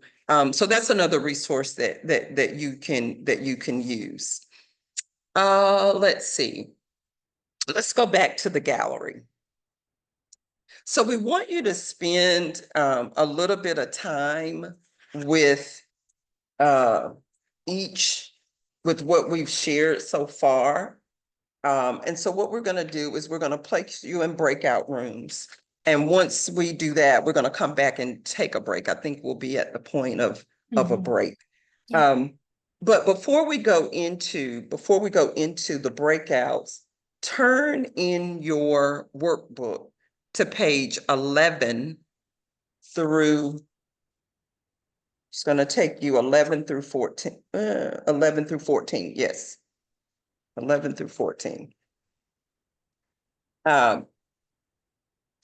so that's another resource that you can use. Let's see. Let's go back to the gallery. So we want you to spend a little bit of time with with what we've shared so far. And so what we're going to do is we're going to place you in breakout rooms. And once we do that, we're going to come back and take a break. I think we'll be at the point of a break. Yeah. But before we go into the breakouts, turn in your workbook to page 11 through, it's going to take you 11 through 14, 11 through 14, yes. 11 through 14.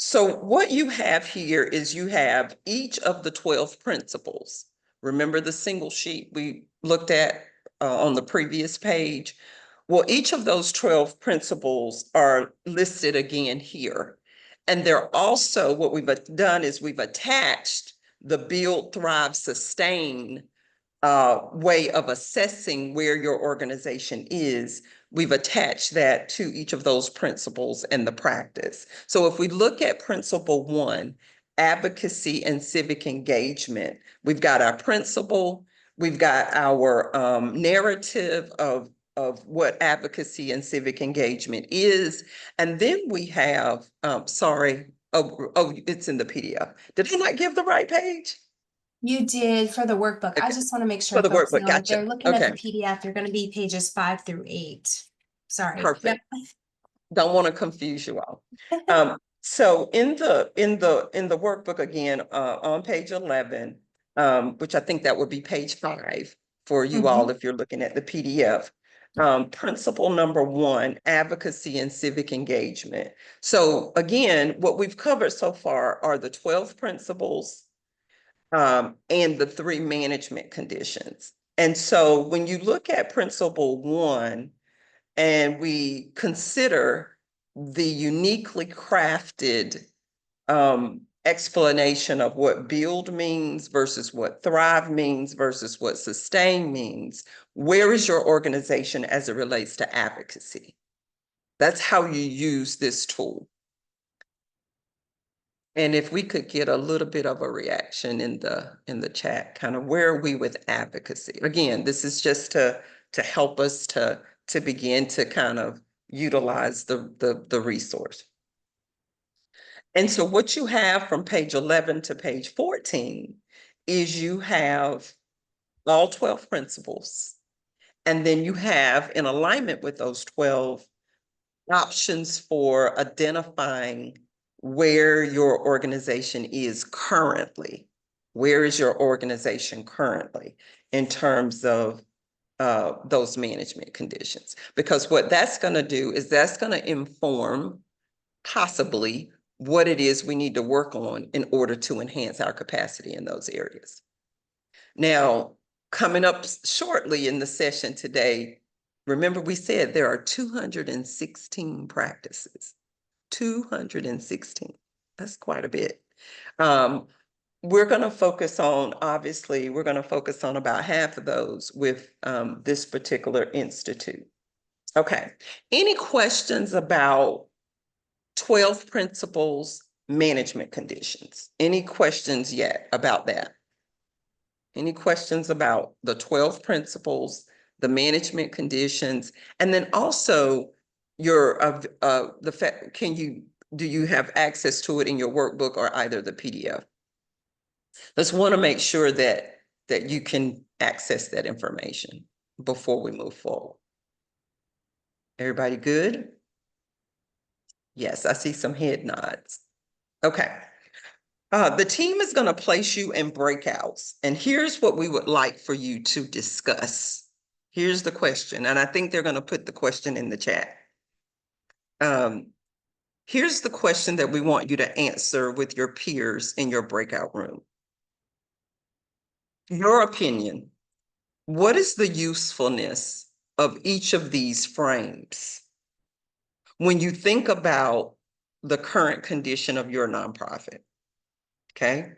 So what you have here is you have each of the 12 principles. Remember the single sheet we looked at on the previous page? Well, each of those 12 principles are listed again here. And they're also, what we've done is we've attached the Build, Thrive, Sustain way of assessing where your organization is. We've attached that to each of those principles and the practice. So if we look at principle 1, advocacy and civic engagement, we've got our principle, we've got our narrative of what advocacy and civic engagement is. And then we have, sorry, oh, it's in the PDF. Did I not give the right page? You did for the workbook. I Okay. just want to make sure For the folks workbook, know if they're gotcha. looking at the Okay. PDF, they're going to be pages 5 through 8. Sorry. Perfect. Yep. Don't want to confuse you all. So in the workbook again, on page 11, which I think that would be page 5 for you all if you're looking at the PDF. Principle number 1, advocacy and civic engagement. So again, what we've covered so far are the 12 principles and the 3 management conditions. And so when you look at principle 1, and we consider the uniquely crafted explanation of what build means versus what thrive means versus what sustain means, where is your organization as it relates to advocacy? That's how you use this tool. And if we could get a little bit of a reaction in the chat, kind of where are we with advocacy? Again, this is just to help us to begin to kind of utilize the resource. And so what you have from page 11 to page 14 is you have all 12 principles. And then you have, in alignment with those 12, options for identifying where your organization is currently. Where is your organization currently in terms of those management conditions? Because what that's going to do is that's going to inform possibly what it is we need to work on in order to enhance our capacity in those areas. Now, coming up shortly in the session today, remember we said there are 216 practices. 216. That's quite a bit. We're going to focus on, obviously, we're going to focus on about half of those with this particular institute. Okay. Any questions about 12 principles, management conditions? Any questions yet about that? Any questions about the 12 principles, the management conditions, and then also your the fact, do you have access to it in your workbook or either the PDF? Let's want to make sure that you can access that information before we move forward. Everybody good? Yes, I see some head nods. Okay. The team is going to place you in breakouts, and here's what we would like for you to discuss. Here's the question, and I think they're going to put the question in the chat. Here's the question that we want you to answer with your peers in your breakout room. Your opinion, what is the usefulness of each of these frames when you think about the current condition of your nonprofit? Okay.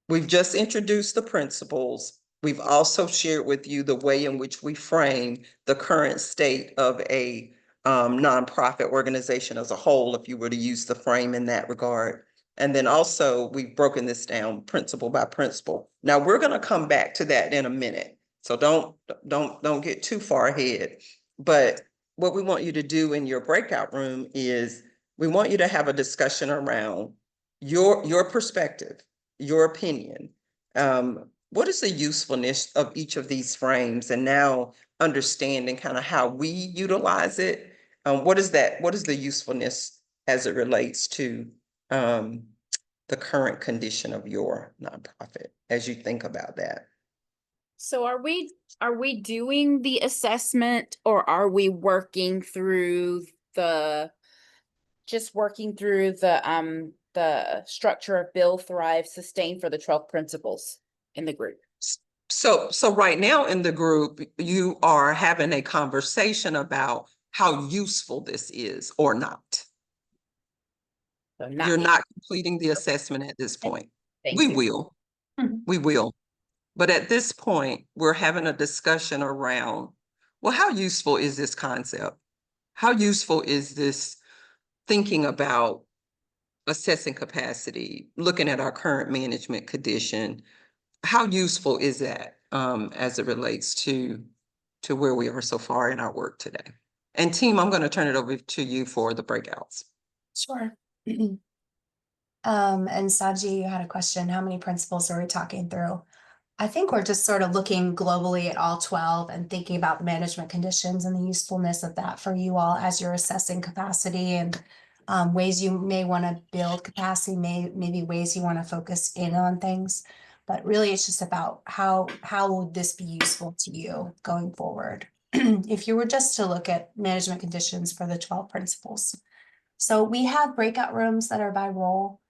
We've just introduced the principles. We've also shared with you the way in which we frame the current state of a nonprofit organization as a whole, if you were to use the frame in that regard. And then also we've broken this down principle by principle. Now we're going to come back to that in a minute. So don't get too far ahead. But what we want you to do in your breakout room is we want you to have a discussion around your perspective, your opinion. What is the usefulness of each of these frames? And now understanding kind of how we utilize it. What is the usefulness as it relates to the current condition of your nonprofit as you think about that? So are we doing the assessment, or are we working through the structure of build, thrive, sustain for the 12 principles in the group? So right now in the group, you are having a conversation about how useful this is or not. So You're not completing the assessment at this point. We will. We will. But at this point, we're having a discussion around, well, how useful is this concept? How useful is this thinking about assessing capacity, looking at our current management condition? How useful is that as it relates to where we are so far in our work today? And team, I'm going to turn it over to you for the breakouts. Sure. And Saji, you had a question. How many principles are we talking through? I think we're just sort of looking globally at all 12 and thinking about the management conditions and the usefulness of that for you all as you're assessing capacity and ways you may want to build capacity, maybe ways you want to focus in on things. But really, it's just about how would this be useful to you going forward? If you were just to look at management conditions for the 12 principles. So we have breakout rooms that are by role.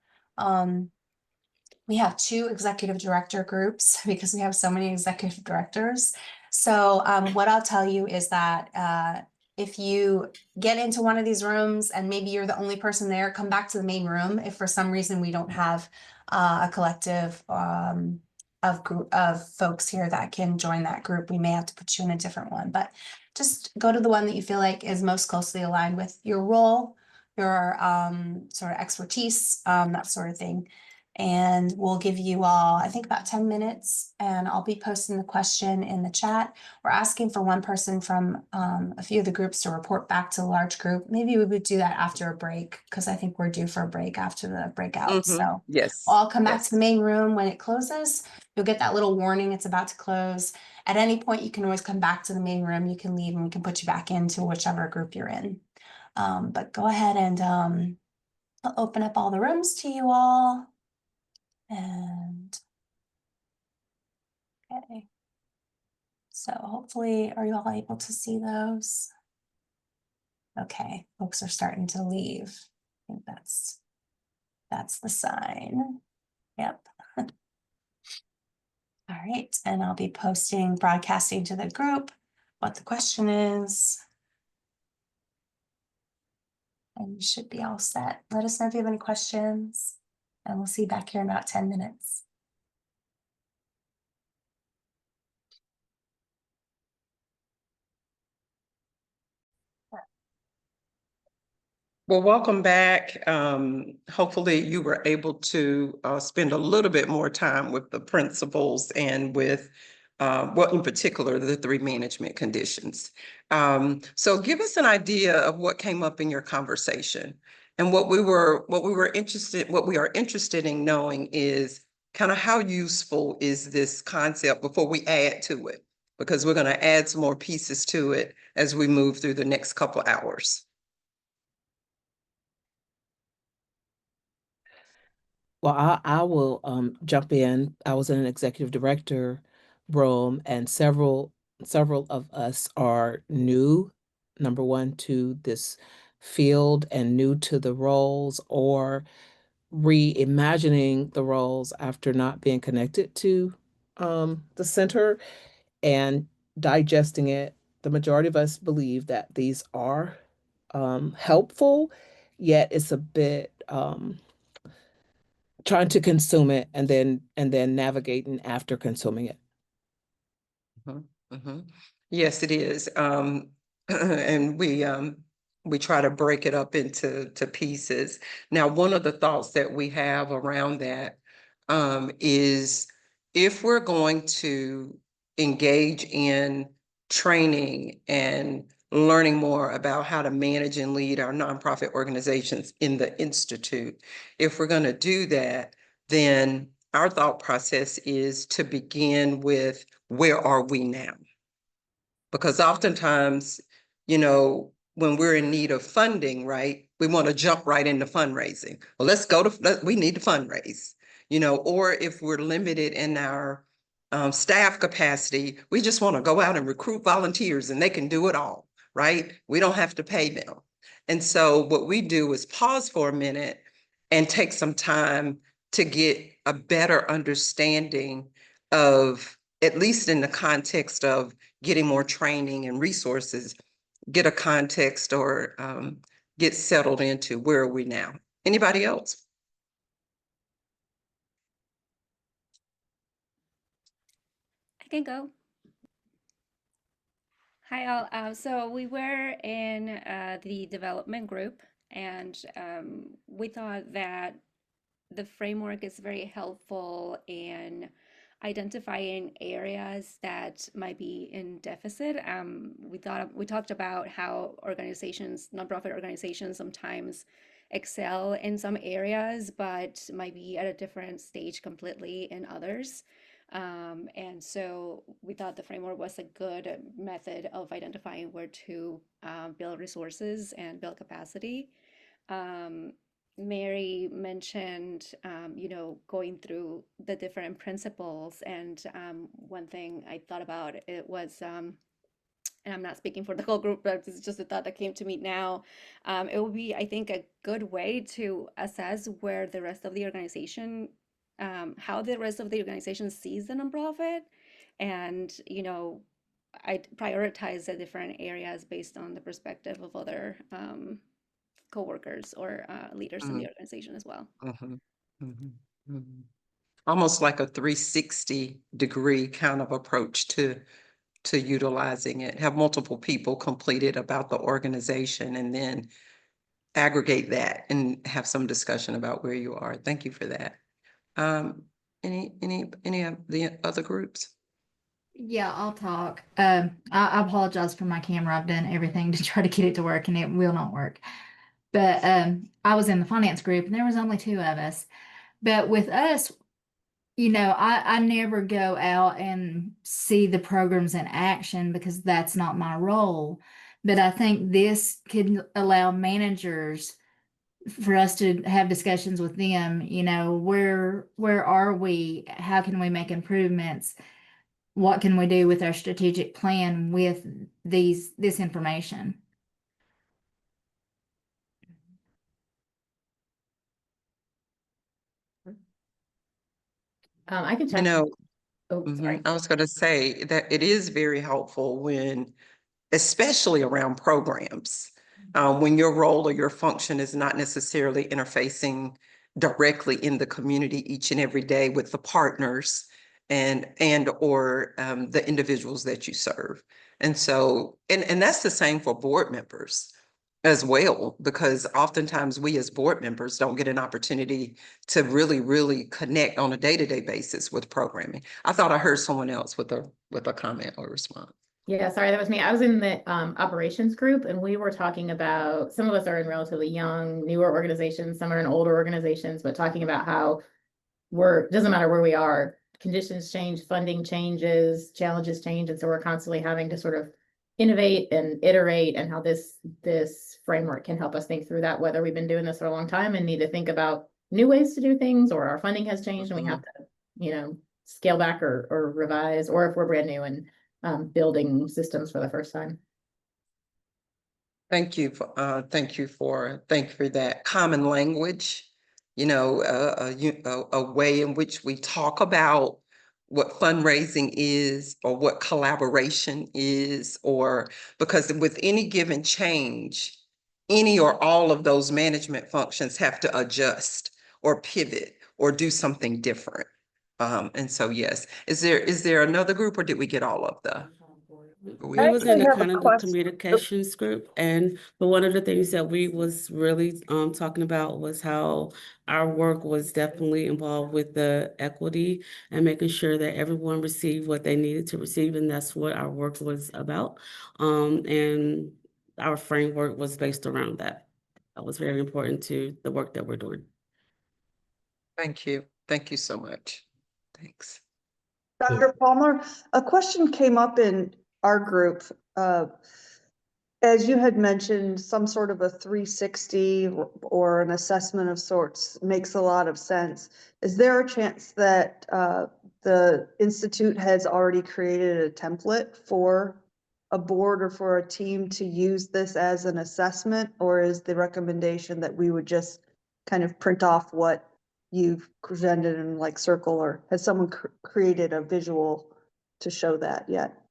We have 2 executive director groups because we have so many executive directors. So what I'll tell you is that if you get into one of these rooms and maybe you're the only person there, come back to the main room. If for some reason we don't have a collective of folks here that can join that group, we may have to put you in a different one. But just go to the one that you feel like is most closely aligned with your role, your sort of expertise, that sort of thing. And we'll give you all, I think, about 10 minutes, and I'll be posting the question in the chat. We're asking for one person from a few of the groups to report back to the large group. Maybe we would do that after a break, because I think we're due for a break after the breakout. So Yes. I'll come back yes. to the main room when it closes. You'll get that little warning it's about to close. At any point, you can always come back to the main room. You can leave and we can put you back into whichever group you're in. But go ahead and I'll open up all the rooms to you all. And okay. So hopefully, are you all able to see those? Okay, folks are starting to leave. I think that's the sign. Yep. All right, and I'll be broadcasting to the group what the question is. And you should be all set. Let us know if you have any questions, and we'll see you back here in about 10 minutes. Well, welcome back. Hopefully you were able to spend a little bit more time with the principals and with, well, in particular, the 3 management conditions. So give us an idea of what came up in your conversation. And what we are interested in knowing is kind of how useful is this concept before we add to it, because we're going to add some more pieces to it as we move through the next couple hours. Well, I will jump in. I was in an executive director role, and several of us are new, number one, to this field and new to the roles, or reimagining the roles after not being connected to the center and digesting it. The majority of us believe that these are helpful, yet it's a bit trying to consume it and then navigating after consuming it. Yes, it is. And we try to break it up into pieces. Now, one of the thoughts that we have around that is if we're going to engage in training and learning more about how to manage and lead our nonprofit organizations in the Institute, if we're going to do that, then our thought process is to begin with, where are we now? Because oftentimes, when we're in need of funding, right, we want to jump right into fundraising. Well, we need to fundraise, or if we're limited in our staff capacity, we just want to go out and recruit volunteers and they can do it all, right? We don't have to pay them. And so what we do is pause for a minute and take some time to get a better understanding of, at least in the context of getting more training and resources, get a context or get settled into where are we now. Anybody else? I can go. Hi all. So we were in the development group, and we thought that the framework is very helpful in identifying areas that might be in deficit. We talked about how nonprofit organizations sometimes excel in some areas, but might be at a different stage completely in others. And so we thought the framework was a good method of identifying where to build resources and build capacity. Mary mentioned, going through the different principles. And one thing I thought about it was, and I'm not speaking for the whole group, but it's just a thought that came to me now. It would be, I think, a good way to assess where the rest of the organization, how the rest of the organization sees the nonprofit, and I prioritize the different areas based on the perspective of other coworkers or leaders in the organization as well. Mhm, mhm, mhm. Almost like a 360-degree kind of approach to utilizing it. Have multiple people complete it about the organization and then aggregate that and have some discussion about where you are. Thank you for that. Any of the other groups? Yeah, I'll talk. I apologize for my camera. I've done everything to try to get it to work and it will not work. But I was in the finance group and there was only 2 of us. But with us, you know, I never go out and see the programs in action because that's not my role. But I think this could allow managers for us to have discussions with them, you know, where are we? How can we make improvements? What can we do with our strategic plan with this information? I can You check. know, Oh, sorry. I was going to say that it is very helpful when, especially around programs, when your role or your function is not necessarily interfacing directly in the community each and every day with the partners and or the individuals that you serve. And so, and that's the same for board members as well, because oftentimes we as board members don't get an opportunity to really connect on a day-to-day basis with programming. I thought I heard someone else with a comment or response. Yeah, sorry, that was me. I was in the operations group and we were talking about, some of us are in relatively young, newer organizations, some are in older organizations, but talking about how doesn't matter where we are, conditions change, funding changes, challenges change. And so we're constantly having to sort of innovate and iterate, and how this framework can help us think through that, whether we've been doing this for a long time and need to think about new ways to do things, or our funding has changed and we have to, you know, scale back or revise, or if we're brand new and building systems for the first time. Thank you for that common language, you know, a way in which we talk about what fundraising is or what collaboration is, or because with any given change, any or all of those management functions have to adjust or pivot or do something different. And so, yes, is there another group, or did we get all of the? We was in the kind of the communications group, but one of the things that we was really talking about was how our work was definitely involved with the equity and making sure that everyone received what they needed to receive, and that's what our work was about. And our framework was based around that. That was very important to the work that we're doing. Thank you. Thank you so much. Thanks. Dr. Palmer, a question came up in our group. As you had mentioned, some sort of a 360 or an assessment of sorts makes a lot of sense. Is there a chance that the Institute has already created a template for a board or for a team to use this as an assessment, or is the recommendation that we would just kind of print off what you've presented and like circle, or has someone created a visual to show that yet?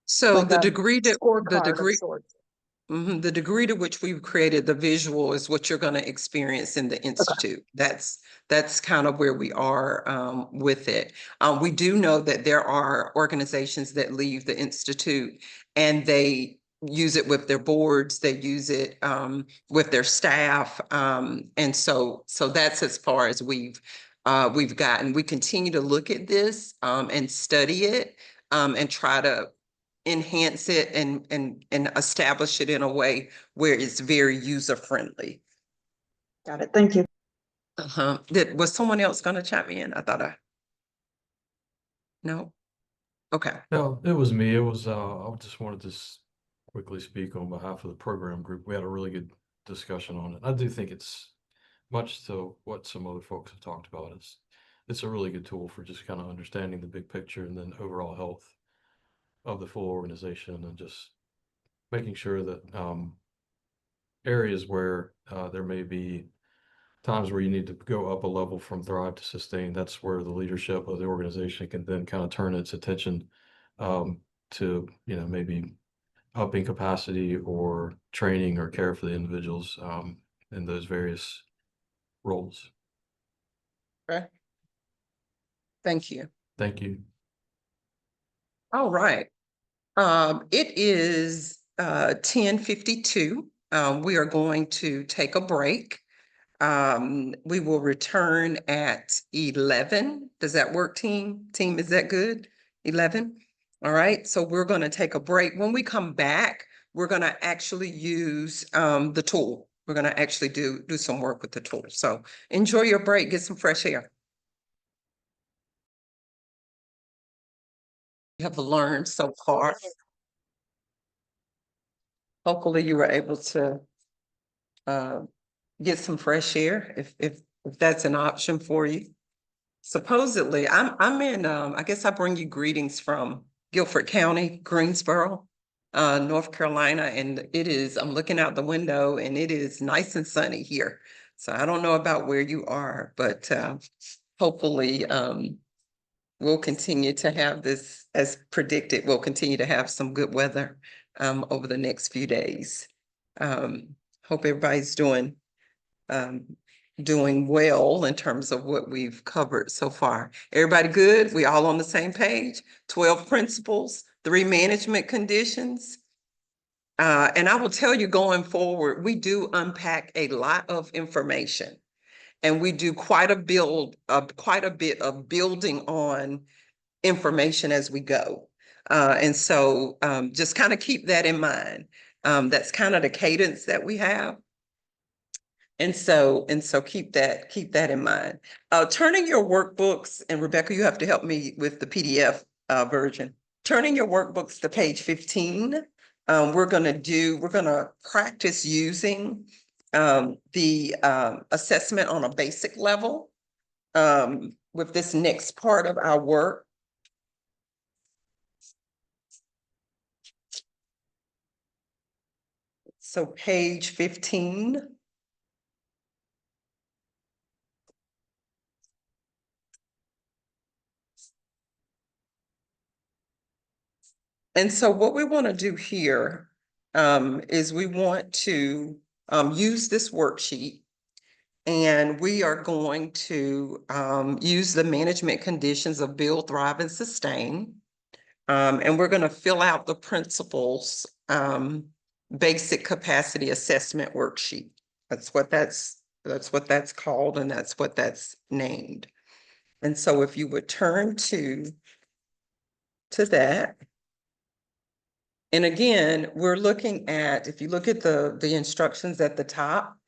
So like the degree to the degree to which we've created the visual is what you're going to experience in the Institute. That's kind of where we are with it. We do know that there are organizations that leave the Institute and they use it with their boards, they use it with their staff. And so that's as far as we've gotten. We continue to look at this and study it and try to enhance it and establish it in a way where it's very user-friendly. Got it. Thank you. Was someone else going to chime in? No? Okay. No, it was me. It was, I just wanted to quickly speak on behalf of the program group. We had a really good discussion on it. I do think it's much to what some other folks have talked about. It's a really good tool for just kind of understanding the big picture and then overall health of the full organization, and just making sure that areas where there may be times where you need to go up a level from thrive to sustain, that's where the leadership of the organization can then kind of turn its attention to, maybe upping capacity or training or care for the individuals in those various roles. Okay. Thank you. Thank you. All right. It is 10:52. We are going to take a break. We will return at 11. Does that work, team? Team, is that good? 11? All right, so we're going to take a break. When we come back, we're going to actually use the tool. We're going to actually do some work with the tool. So enjoy your break, get some fresh air. You have learned so far. Hopefully you were able to get some fresh air if that's an option for you. Supposedly, I'm in I guess I bring you greetings from Guilford County, Greensboro, North Carolina, and I'm looking out the window and it is nice and sunny here. So I don't know about where you are, but hopefully we'll continue to have this as predicted. We'll continue to have some good weather over the next few days. Hope everybody's doing well in terms of what we've covered so far. Everybody good? We all on the same page? 12 principles, 3 management conditions. And I will tell you going forward, we do unpack a lot of information and we do quite a bit of building on information as we go. And so just kind of keep that in mind. That's kind of the cadence that we have. And so keep that in mind. Turning your workbooks, and Rebecca, you have to help me with the PDF version. Turning your workbooks to page 15. We're gonna practice using the assessment on a basic level with this next part of our work. So page 15. And so what we want to do here is we want to use this worksheet, and we are going to use the management conditions of build, thrive, and sustain. And we're going to fill out the principles basic capacity assessment worksheet. That's what that's called, and that's what that's named. And so if you would turn to that. And again, we're looking at, if you look at the instructions at the top,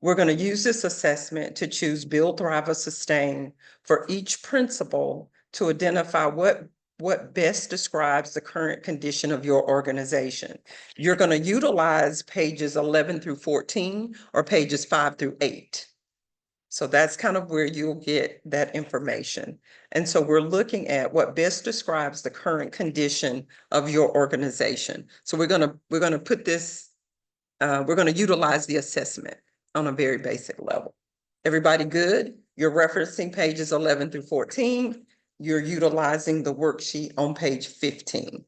we're going to use this assessment to choose build, thrive, or sustain for each principle to identify what best describes the current condition of your organization. You're going to utilize pages 11 through 14 or pages 5 through 8. So that's kind of where you'll get that information. And so we're looking at what best describes the current condition of your organization. So we're gonna put this, we're gonna utilize the assessment on a very basic level. Everybody good? You're referencing pages 11 through 14. You're utilizing the worksheet on page 15.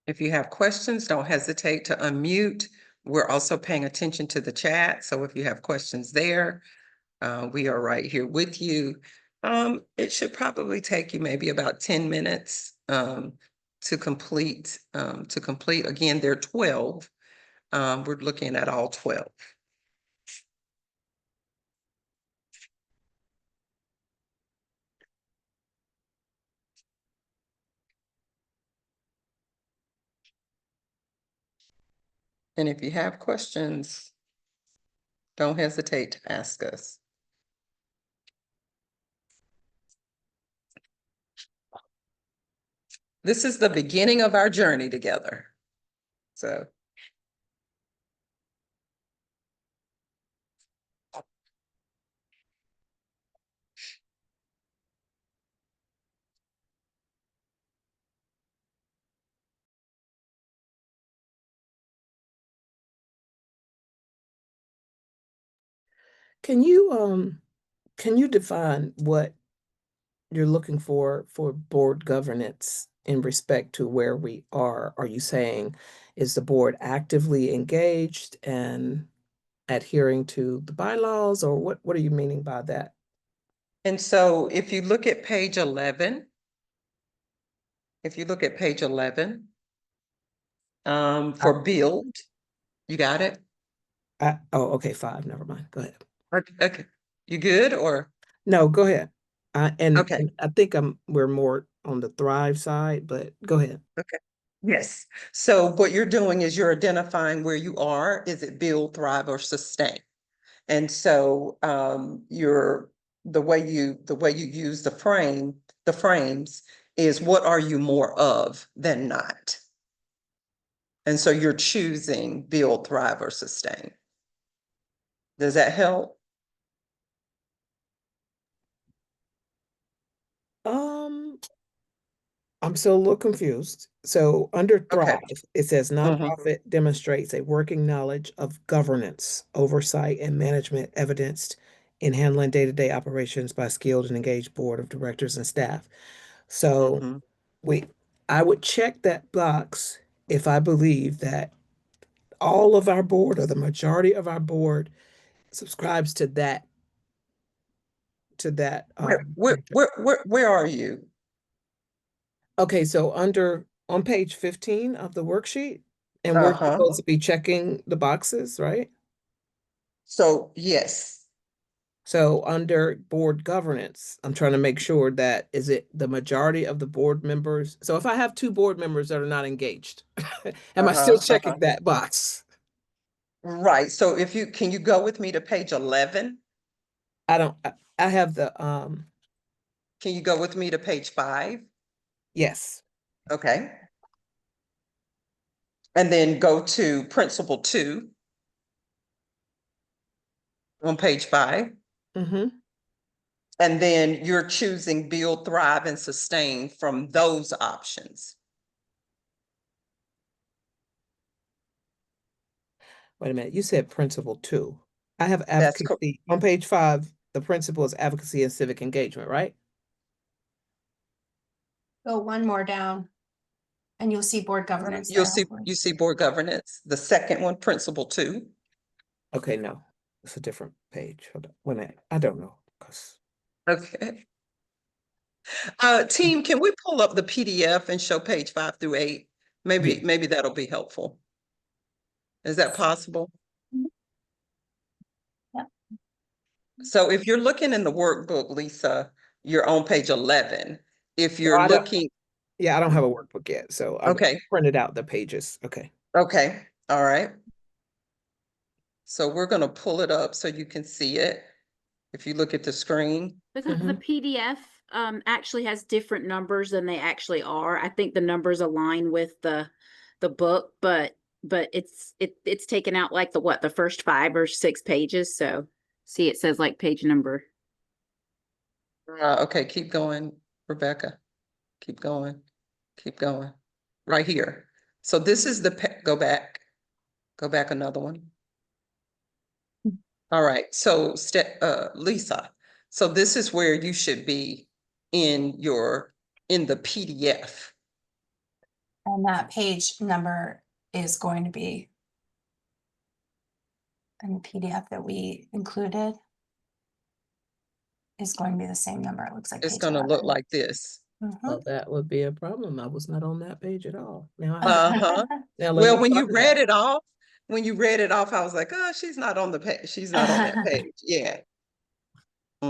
If you have questions, don't hesitate to unmute. We're also paying attention to the chat. So if you have questions there, we are right here with you. It should probably take you maybe about 10 minutes to complete. Again, there are 12. We're looking at all 12. And if you have questions, don't hesitate to ask us. This is the beginning of our journey together. So. Can you define what you're looking for board governance in respect to where we are? Are you saying, is the board actively engaged and adhering to the bylaws, or what are you meaning by that? And so if you look at page 11, for build, you got it? Oh, okay, 5, never mind. Go ahead. Okay, you good or? No, go ahead. And Okay. I think we're more on the Thrive side, but go ahead. Okay. Yes. So what you're doing is you're identifying where you are. Is it build, thrive, or sustain? And so the way you use the frames is what are you more of than not? And so you're choosing build, thrive, or sustain. Does that help? I'm still a little confused. So under Okay. Thrive, it says nonprofit demonstrates a working knowledge of governance, oversight, and management evidenced in handling day-to-day operations by skilled and engaged board of directors and staff. So I would check that box if I believe that all of our board or the majority of our board subscribes to that. Where are you? Okay, so on page 15 of the worksheet, and we're supposed to be checking the boxes, right? So yes. So under board governance, I'm trying to make sure that is it the majority of the board members? So if I have 2 board members that are not engaged, am I still checking that box? Right. So can you go with me to page 11? I have the Can you go with me to page 5? Yes. Okay. And then go to principle 2 on page 5. Mm-hmm. And then you're choosing build, thrive, and sustain from those options. Wait a minute, you said principle 2. I have advocacy on page 5. The principle is advocacy and civic engagement, right? Go one more down and you'll see board governance You there. see board governance, the second one, principle 2. Okay, no, it's a different page. Hold on. I don't know. Okay. Team, can we pull up the PDF and show page 5 through 8? Maybe that'll be helpful. Is that possible? Yeah. So if you're looking in the workbook, Lisa, you're on page 11. If you're I looking. don't have a workbook yet, so I printed out the pages. Okay. Okay. All right. So we're going to pull it up so you can see it. If you look at the screen. Because the PDF actually has different numbers than they actually are. I think the numbers align with the book, but it's taken out like the first 5 or 6 pages. So see, it says like page number. Okay, keep going, Rebecca. Keep going. Keep going. Right here. So this is go back another one. All right, so Lisa, so this is where you should be in the PDF. And that page number is going to be in the PDF that we included is going to be the same number. It looks like It's page going to look 11. like this. Well, that would be a problem. I was not on that page at all. Now, well, when you read it off, I was like, oh, she's not on the page. She's not on that page. Yeah. I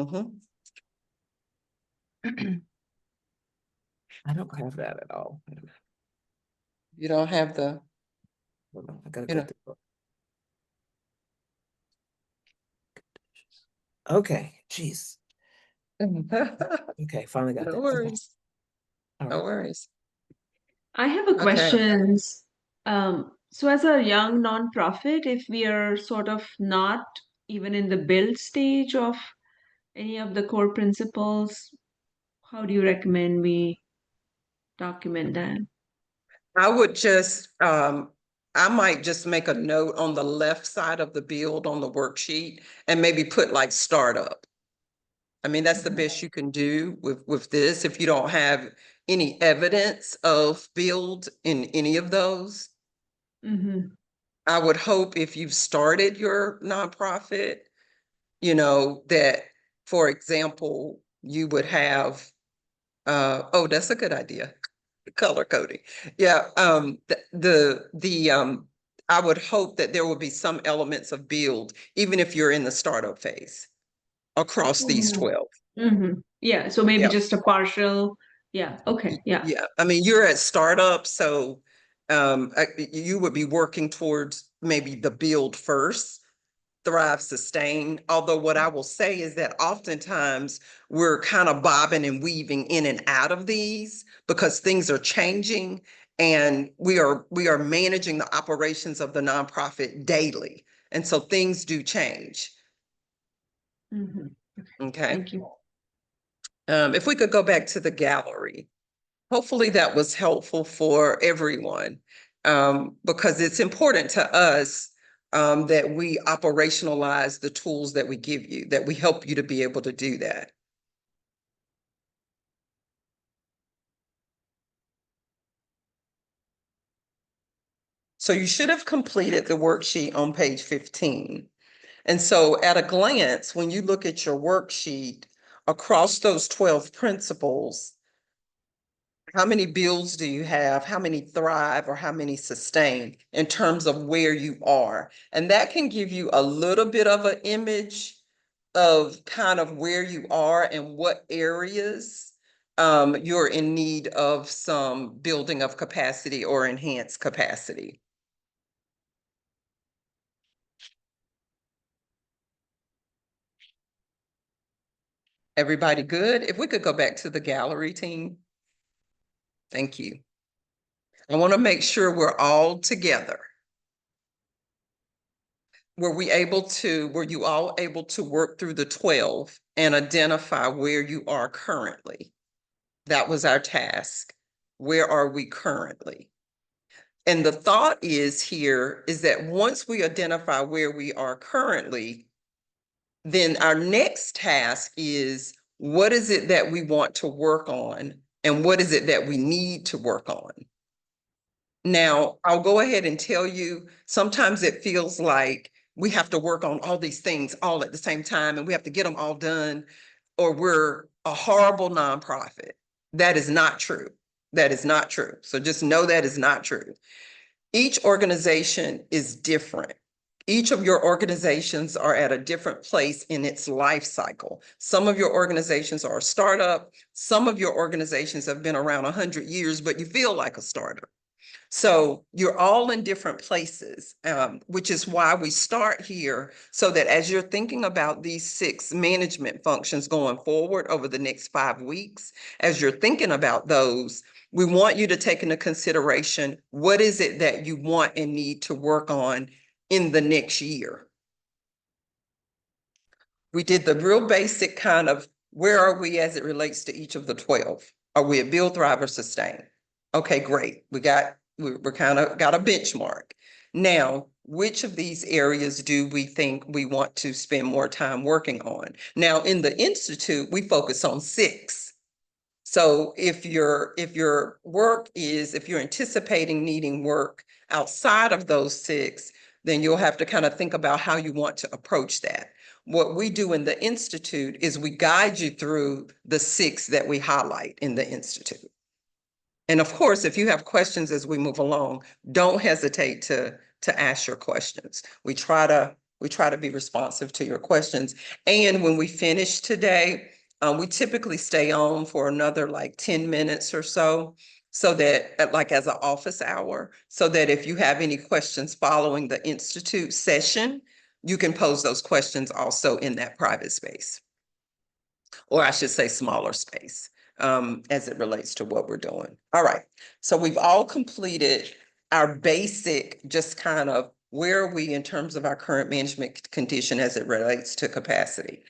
don't have that at all. You don't have the. Hold on, I gotta go through. Okay, jeez. Okay, finally got that. No worries. Okay. No worries. I have a Okay. questions. So as a young nonprofit, if we are sort of not even in the build stage of any of the core principles, how do you recommend we document that? I would just, I might just make a note on the left side of the build on the worksheet and maybe put like startup. I mean, that's the best you can do with this. If you don't have any evidence of build in any of those, Mm-hmm. I would hope if you've started your nonprofit, you know, that, for example, you would have, oh, that's a good idea. Color coding. Yeah, I would hope that there will be some elements of build, even if you're in the startup phase across these 12. Mm-hmm. Yeah, so maybe Yeah. just a partial. Yeah, okay, yeah. Yeah, I mean, you're at startup, so you would be working towards maybe the build first, thrive, sustain. Although what I will say is that oftentimes we're kind of bobbing and weaving in and out of these because things are changing and we are managing the operations of the nonprofit daily. And so things do change. Mm-hmm. Okay. Thank you. If we could go back to the gallery. Hopefully that was helpful for everyone, because it's important to us that we operationalize the tools that we give you, that we help you to be able to do that. So you should have completed the worksheet on page 15. And so at a glance, when you look at your worksheet across those 12 principles, how many builds do you have? How many thrive or how many sustain in terms of where you are? And that can give you a little bit of an image of kind of where you are and what areas you're in need of some building of capacity or enhanced capacity. Everybody good? If we could go back to the gallery team. Thank you. I want to make sure we're all together. Were you all able to work through the 12 and identify where you are currently? That was our task. Where are we currently? And the thought is that once we identify where we are currently, then our next task is, what is it that we want to work on? And what is it that we need to work on? Now, I'll go ahead and tell you, sometimes it feels like we have to work on all these things all at the same time and we have to get them all done, or we're a horrible nonprofit. That is not true. That is not true. So just know that is not true. Each organization is different. Each of your organizations are at a different place in its life cycle. Some of your organizations are a startup. Some of your organizations have been around 100 years, but you feel like a startup. So you're all in different places, which is why we start here, so that as you're thinking about these 6 management functions going forward over the next 5 weeks, as you're thinking about those, we want you to take into consideration, what is it that you want and need to work on in the next year? We did the real basic kind of, where are we as it relates to each of the 12? Are we a build, thrive, or sustain? Okay, great. We're kind of got a benchmark. Now, which of these areas do we think we want to spend more time working on? Now, in the Institute, we focus on 6. So if you're anticipating needing work outside of those 6, then you'll have to kind of think about how you want to approach that. What we do in the Institute is we guide you through the 6 that we highlight in the Institute. And of course, if you have questions as we move along, don't hesitate to ask your questions. We try to be responsive to your questions. And when we finish today, we typically stay on for another like 10 minutes or so that like as an office hour, so that if you have any questions following the Institute session, you can pose those questions also in that private space, or I should say smaller space. as it relates to what we're doing. All right, so we've all completed our basic, just kind of where are we in terms of our current management condition as it relates to capacity.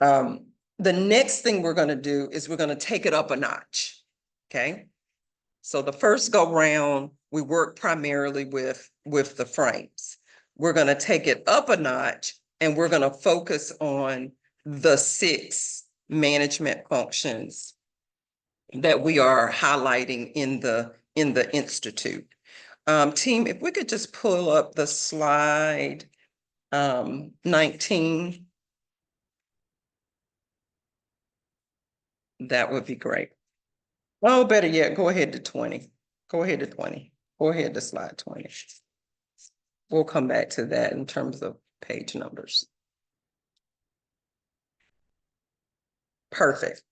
The next thing we're gonna do is we're gonna take it up a notch, okay? So the first go round, we work primarily with the frames. We're gonna take it up a notch and we're gonna focus on the 6 management functions that we are highlighting in the institute. Team, if we could just pull up the slide 19. That would be great. Oh, better yet, go ahead to 20. Go ahead to 20. Go ahead to slide 20. We'll come back to that in terms of page numbers. Perfect.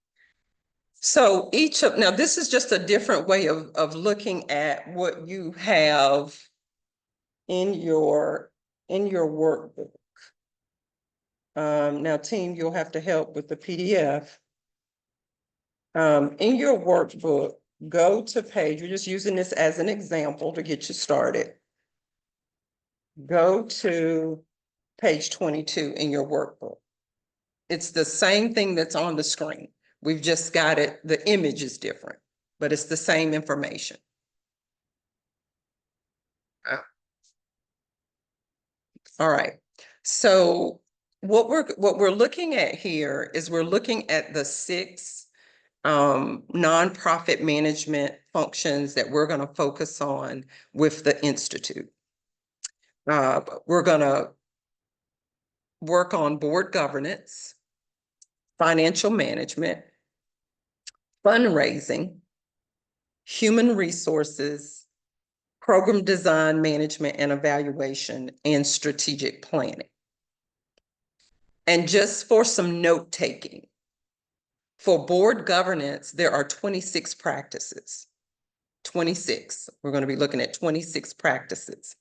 So now this is just a different way of looking at what you have in your workbook. Now team, you'll have to help with the PDF. In your workbook, go to page, we're just using this as an example to get you started. Go to page 22 in your workbook. It's the same thing that's on the screen. We've just got it, the image is different, but it's the same information. All right, so what we're looking at here is we're looking at the 6 nonprofit management functions that we're going to focus on with the Institute. We're going to work on board governance, financial management, fundraising, human resources, program design, management and evaluation, and strategic planning. And just for some note taking, for board governance, there are 26 practices. 26. We're going to be looking at 26 practices.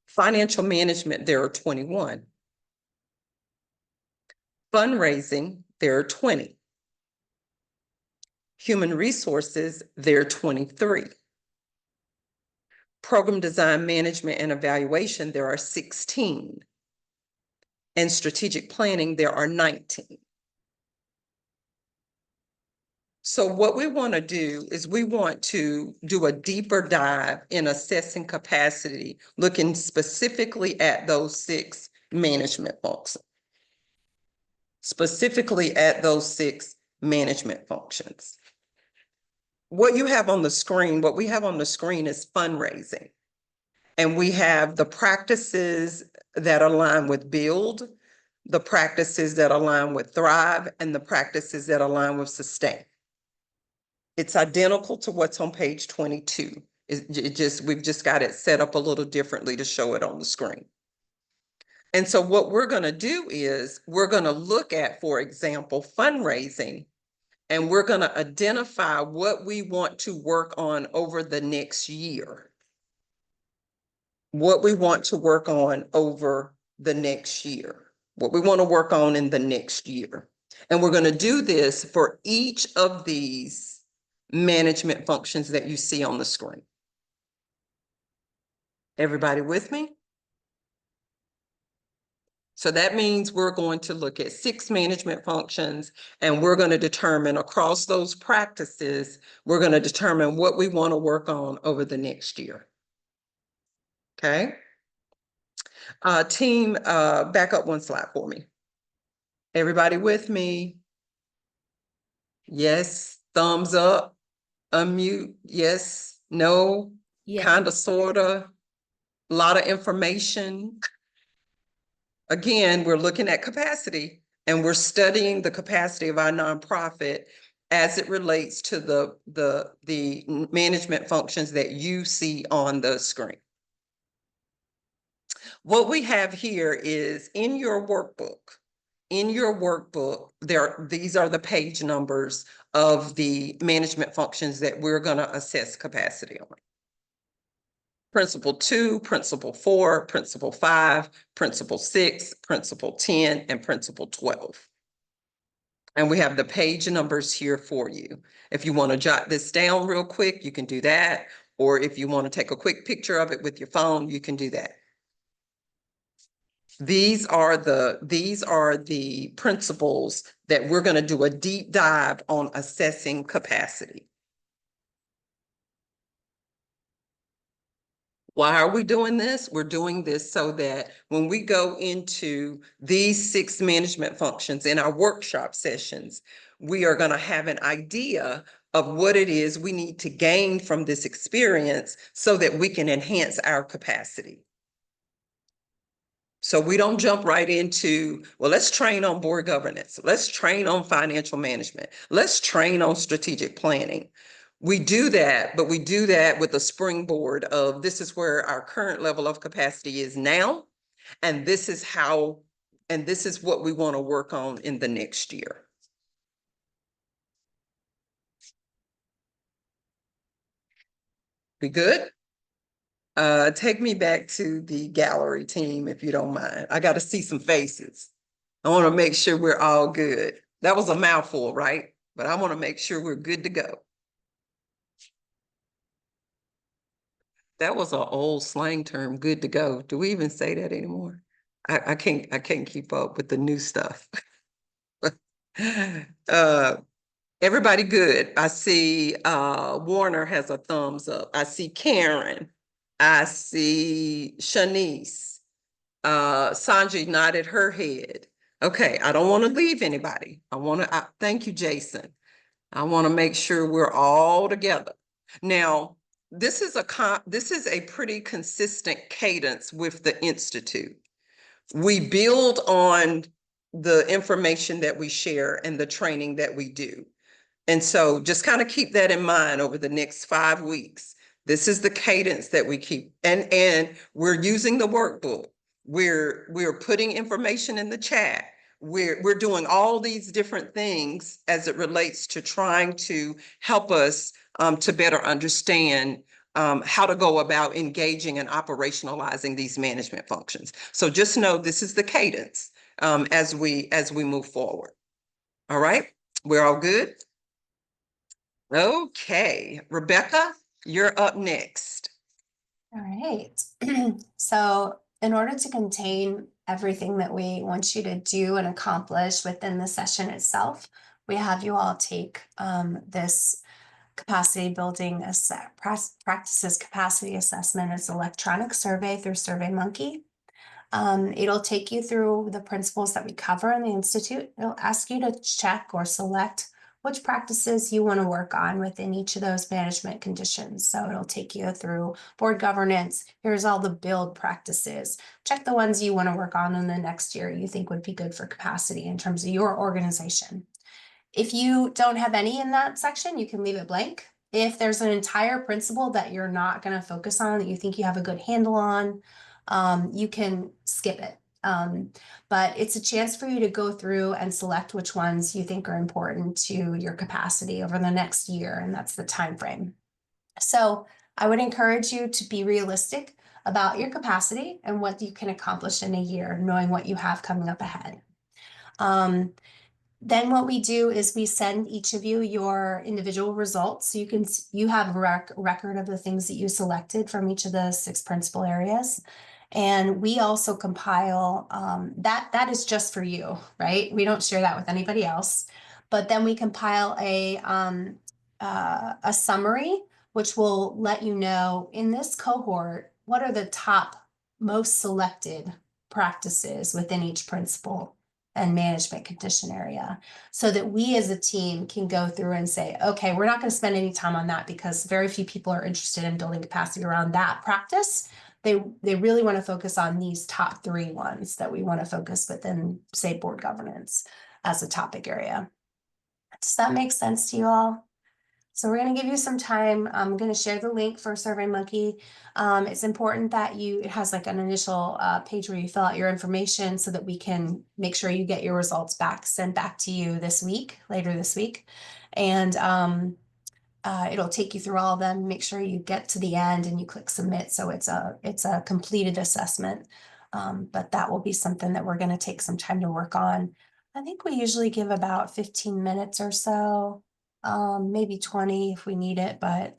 Financial management, there are 21. Fundraising, there are 20. Human resources, there are 23. Program design, management, and evaluation, there are 16. And strategic planning, there are 19. So what we want to do is we want to do a deeper dive in assessing capacity, looking specifically at those 6 management functions. Specifically at those 6 management functions. What you have on the screen, what we have on the screen is fundraising. And we have the practices that align with Build, the practices that align with Thrive, and the practices that align with Sustain. It's identical to what's on page 22. We've just got it set up a little differently to show it on the screen. And so what we're going to do is we're going to look at, for example, fundraising, and we're going to identify what we want to work on over the next year. What we want to work on over the next year. What we want to work on in the next year. And we're going to do this for each of these management functions that you see on the screen. Everybody with me? So that means we're going to look at 6 management functions and we're going to determine across those practices, we're going to determine what we want to work on over the next year. Okay. Team, back up one slide for me. Everybody with me? Yes, thumbs up, unmute, yes, no, Yes. kind of, sort of, a lot of information. Again, we're looking at capacity and we're studying the capacity of our nonprofit as it relates to the management functions that you see on the screen. What we have here is in your workbook. In your workbook, these are the page numbers of the management functions that we're going to assess capacity on. Principle 2, Principle 4, Principle 5, Principle 6, Principle 10, and Principle 12. And we have the page numbers here for you. If you want to jot this down real quick, you can do that. Or if you want to take a quick picture of it with your phone, you can do that. These are the principles that we're going to do a deep dive on assessing capacity. Why are we doing this? We're doing this so that when we go into these 6 management functions in our workshop sessions, we are going to have an idea of what it is we need to gain from this experience so that we can enhance our capacity. So we don't jump right into, well, let's train on board governance. Let's train on financial management. Let's train on strategic planning. We do that, but we do that with a springboard of this is where our current level of capacity is now. And this is what we want to work on in the next year. We good? Take me back to the gallery team, if you don't mind. I got to see some faces. I want to make sure we're all good. That was a mouthful, right? But I want to make sure we're good to go. That was an old slang term, good to go. Do we even say that anymore? I can't keep up with the new stuff. Everybody good. I see Warner has a thumbs up. I see Karen. I see Shanice. Sanji nodded her head. Okay, I don't want to leave anybody. Thank you, Jason. I want to make sure we're all together. Now, this is a pretty consistent cadence with the Institute. We build on the information that we share and the training that we do. And so just kind of keep that in mind over the next 5 weeks. This is the cadence that we keep, and we're using the workbook. We're putting information in the chat. We're doing all these different things as it relates to trying to help us to better understand how to go about engaging and operationalizing these management functions. So just know this is the cadence as we move forward. All right, we're all good? Okay, Rebecca, you're up next. All right. So in order to contain everything that we want you to do and accomplish within the session itself, we have you all take this capacity building practices capacity assessment. It's an electronic survey through SurveyMonkey. It'll take you through the principles that we cover in the Institute. It'll ask you to check or select which practices you want to work on within each of those management conditions. So it'll take you through board governance. Here's all the build practices. Check the ones you want to work on in the next year you think would be good for capacity in terms of your organization. If you don't have any in that section, you can leave it blank. If there's an entire principle that you're not going to focus on, that you think you have a good handle on, you can skip it. But it's a chance for you to go through and select which ones you think are important to your capacity over the next year, and that's the time frame. So I would encourage you to be realistic about your capacity and what you can accomplish in a year, knowing what you have coming up ahead. Then what we do is we send each of you your individual results. So you have a record of the things that you selected from each of the 6 principal areas. And we also compile, that is just for you, right? We don't share that with anybody else. But then we compile a summary, which will let you know in this cohort, what are the top most selected practices within each principle and management condition area, so that we as a team can go through and say, okay, we're not going to spend any time on that because very few people are interested in building capacity around that practice. They really want to focus on these top 3 ones that we want to focus within, say, board governance as a topic area. Does that make sense to you all? So we're going to give you some time. I'm going to share the link for SurveyMonkey. It's important that it has like an initial page where you fill out your information so that we can make sure you get your results sent back to you later this week. And it'll take you through all of them, make sure you get to the end and you click submit. So it's a completed assessment. But that will be something that we're going to take some time to work on. I think we usually give about 15 minutes or so, maybe 20 if we need it, but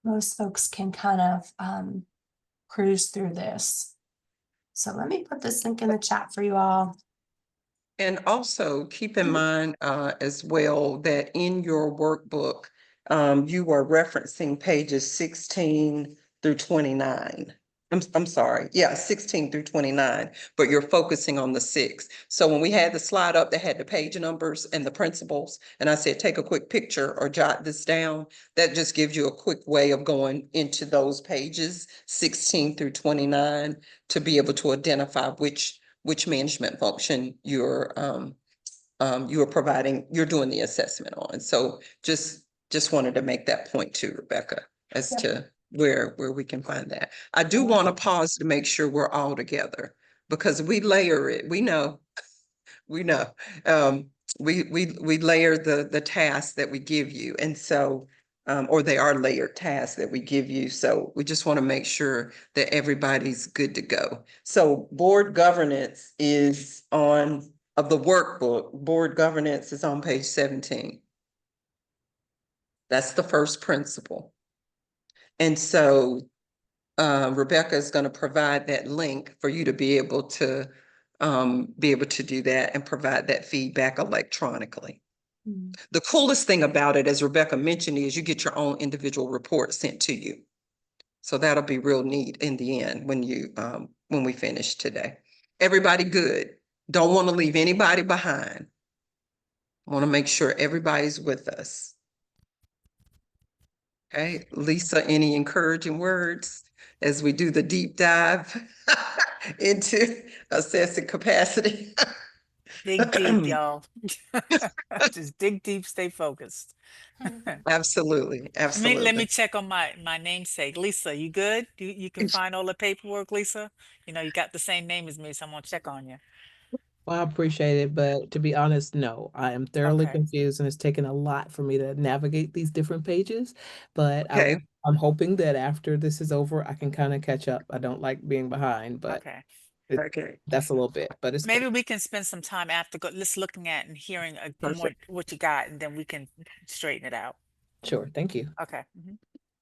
most folks can kind of cruise through this. So let me put this link in the chat for you all. And also keep in mind as well that in your workbook, you are referencing pages 16 through 29. I'm sorry, yeah, 16 through 29, but you're focusing on the 6. So when we had the slide up that had the page numbers and the principles, and I said, take a quick picture or jot this down, that just gives you a quick way of going into those pages, 16 through 29, to be able to identify which management function you are providing, you're doing the assessment on. So just wanted to make that point too, Rebecca, as Yep. to where we can find that. I do want to pause to make sure we're all together because we layer it. We know. We layer the tasks that we give you. And so or they are layered tasks that we give you. So we just want to make sure that everybody's good to go. So board governance is of the workbook, board governance is on page 17. That's the first principle. And so Rebecca is going to provide that link for you to be able to do that and provide that feedback electronically. The coolest thing about it, as Rebecca mentioned, is you get your own individual report sent to you. So that'll be real neat in the end when we finish today. Everybody good. Don't want to leave anybody behind. Want to make sure everybody's with us. Okay, Lisa, any encouraging words as we do the deep dive into assessing capacity? Dig deep, y'all. Just dig deep, stay focused. Absolutely, Let me absolutely. check on my namesake. Lisa, you good? You can find all the paperwork, Lisa? You know, you got the same name as me, so I'm gonna check on you. Well, I appreciate it, but to be honest, no, I am thoroughly Okay. confused and it's taken a lot for me to navigate these different pages. But Okay. I'm hoping that after this is over, I can kind of catch up. I don't like being behind, but Okay. that's a little bit, but it's Maybe cool. we can spend some time after just looking at and hearing more Perfect. what you got, and then we can straighten it out. Sure, thank you. Okay.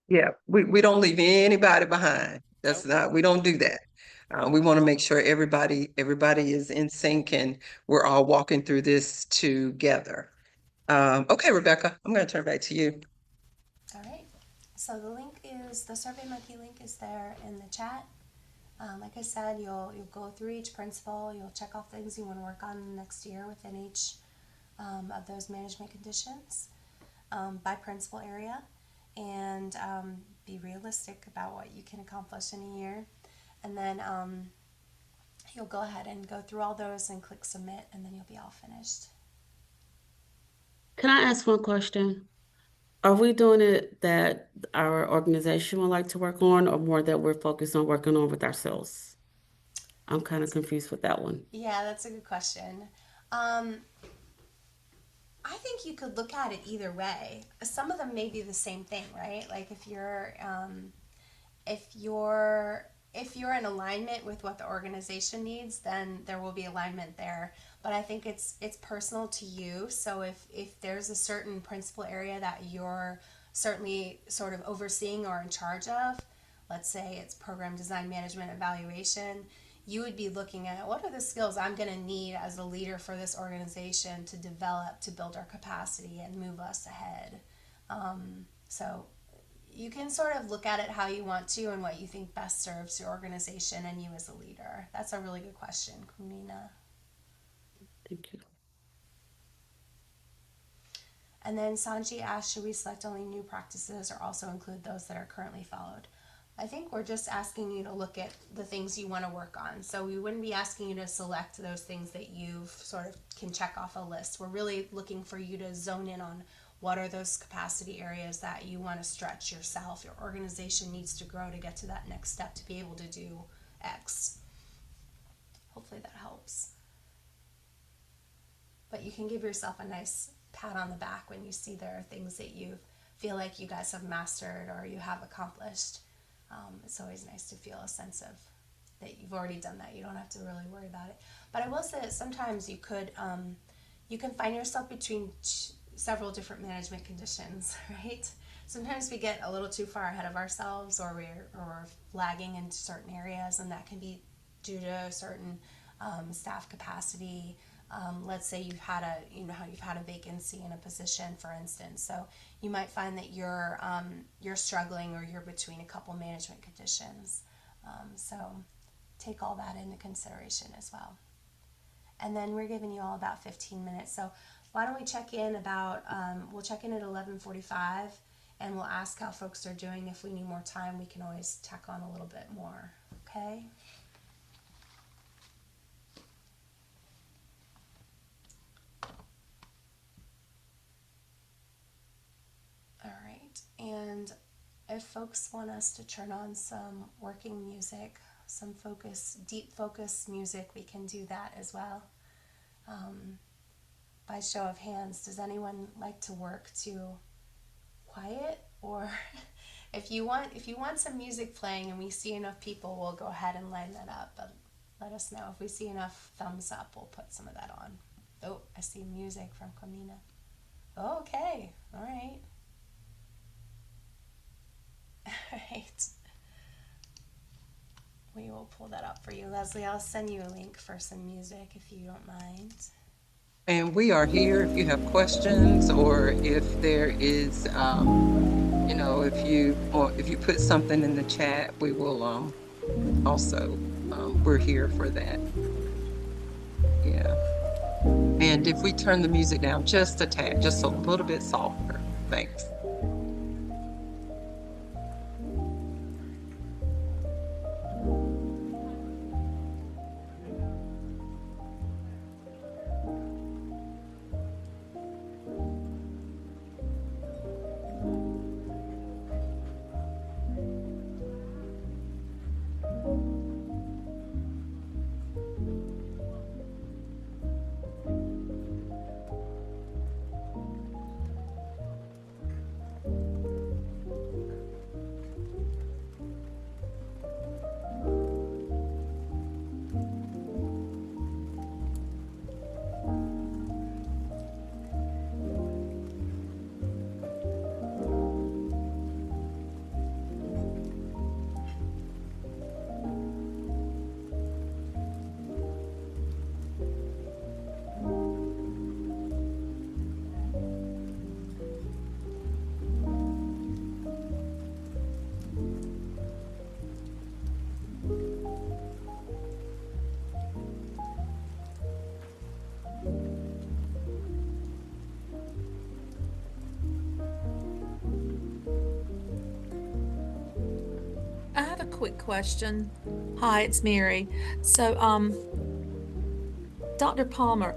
Yeah, we don't leave anybody behind. That's Nope. we don't do that. We want to make sure everybody is in sync and we're all walking through this together. Okay, Rebecca, I'm going to turn it back to you. All right. So the SurveyMonkey link is there in the chat. Like I said, you'll go through each principle. You'll check off things you want to work on next year within each of those management conditions by principal area, and be realistic about what you can accomplish in a year. And then you'll go ahead and go through all those and click submit, and then you'll be all finished. Can I ask one question? Are we doing it that our organization would like to work on, or more that we're focused on working on with ourselves? I'm kind of confused with that one. Yeah, that's a good question. I think you could look at it either way. Some of them may be the same thing, right? Like if you're in alignment with what the organization needs, then there will be alignment there. But I think it's personal to you. So if there's a certain principal area that you're certainly sort of overseeing or in charge of, let's say it's program design, management, evaluation, you would be looking at what are the skills I'm going to need as a leader for this organization to develop, to build our capacity and move us ahead. So you can sort of look at it how you want to and what you think best serves your organization and you as a leader. That's a really good question, Kumina. Thank you. And then Sanji asked, should we select only new practices or also include those that are currently followed? I think we're just asking you to look at the things you want to work on. So we wouldn't be asking you to select those things that you've sort of can check off a list. We're really looking for you to zone in on what are those capacity areas that you want to stretch yourself. Your organization needs to grow to get to that next step to be able to do X. Hopefully that helps. But you can give yourself a nice pat on the back when you see there are things that you feel like you guys have mastered or you have accomplished. It's always nice to feel a sense of that you've already done that. You don't have to really worry about it. But I will say that sometimes you could, you can find yourself between several different management conditions, right? Sometimes we get a little too far ahead of ourselves, or we're lagging in certain areas, and that can be due to a certain staff capacity. Let's say you've had a vacancy in a position, for instance. So you might find that you're struggling, or you're between a couple management conditions. So take all that into consideration as well. And then we're giving you all about 15 minutes. So why don't we check in about, we'll check in at 11:45, and we'll ask how folks are doing. If we need more time, we can always tack on a little bit more, okay? All right, and if folks want us to turn on some working music, some deep focus music, we can do that as well. By show of hands, does anyone like to work to quiet? Or if you want some music playing and we see enough people, we'll go ahead and line that up. But let us know. If we see enough thumbs up, we'll put some of that on. Oh, I see music from Kamina. Okay, all right. All right. We will pull that up for you, Leslie. I'll send you a link for some music if you don't mind. And we are here if you have questions, or if there is, you know, if you put something in the chat, we will also, we're here for that. Yeah. And if we turn the music down just a tad, just a little bit softer. Thanks. I have a quick question. Hi, it's Mary. So, Dr. Palmer,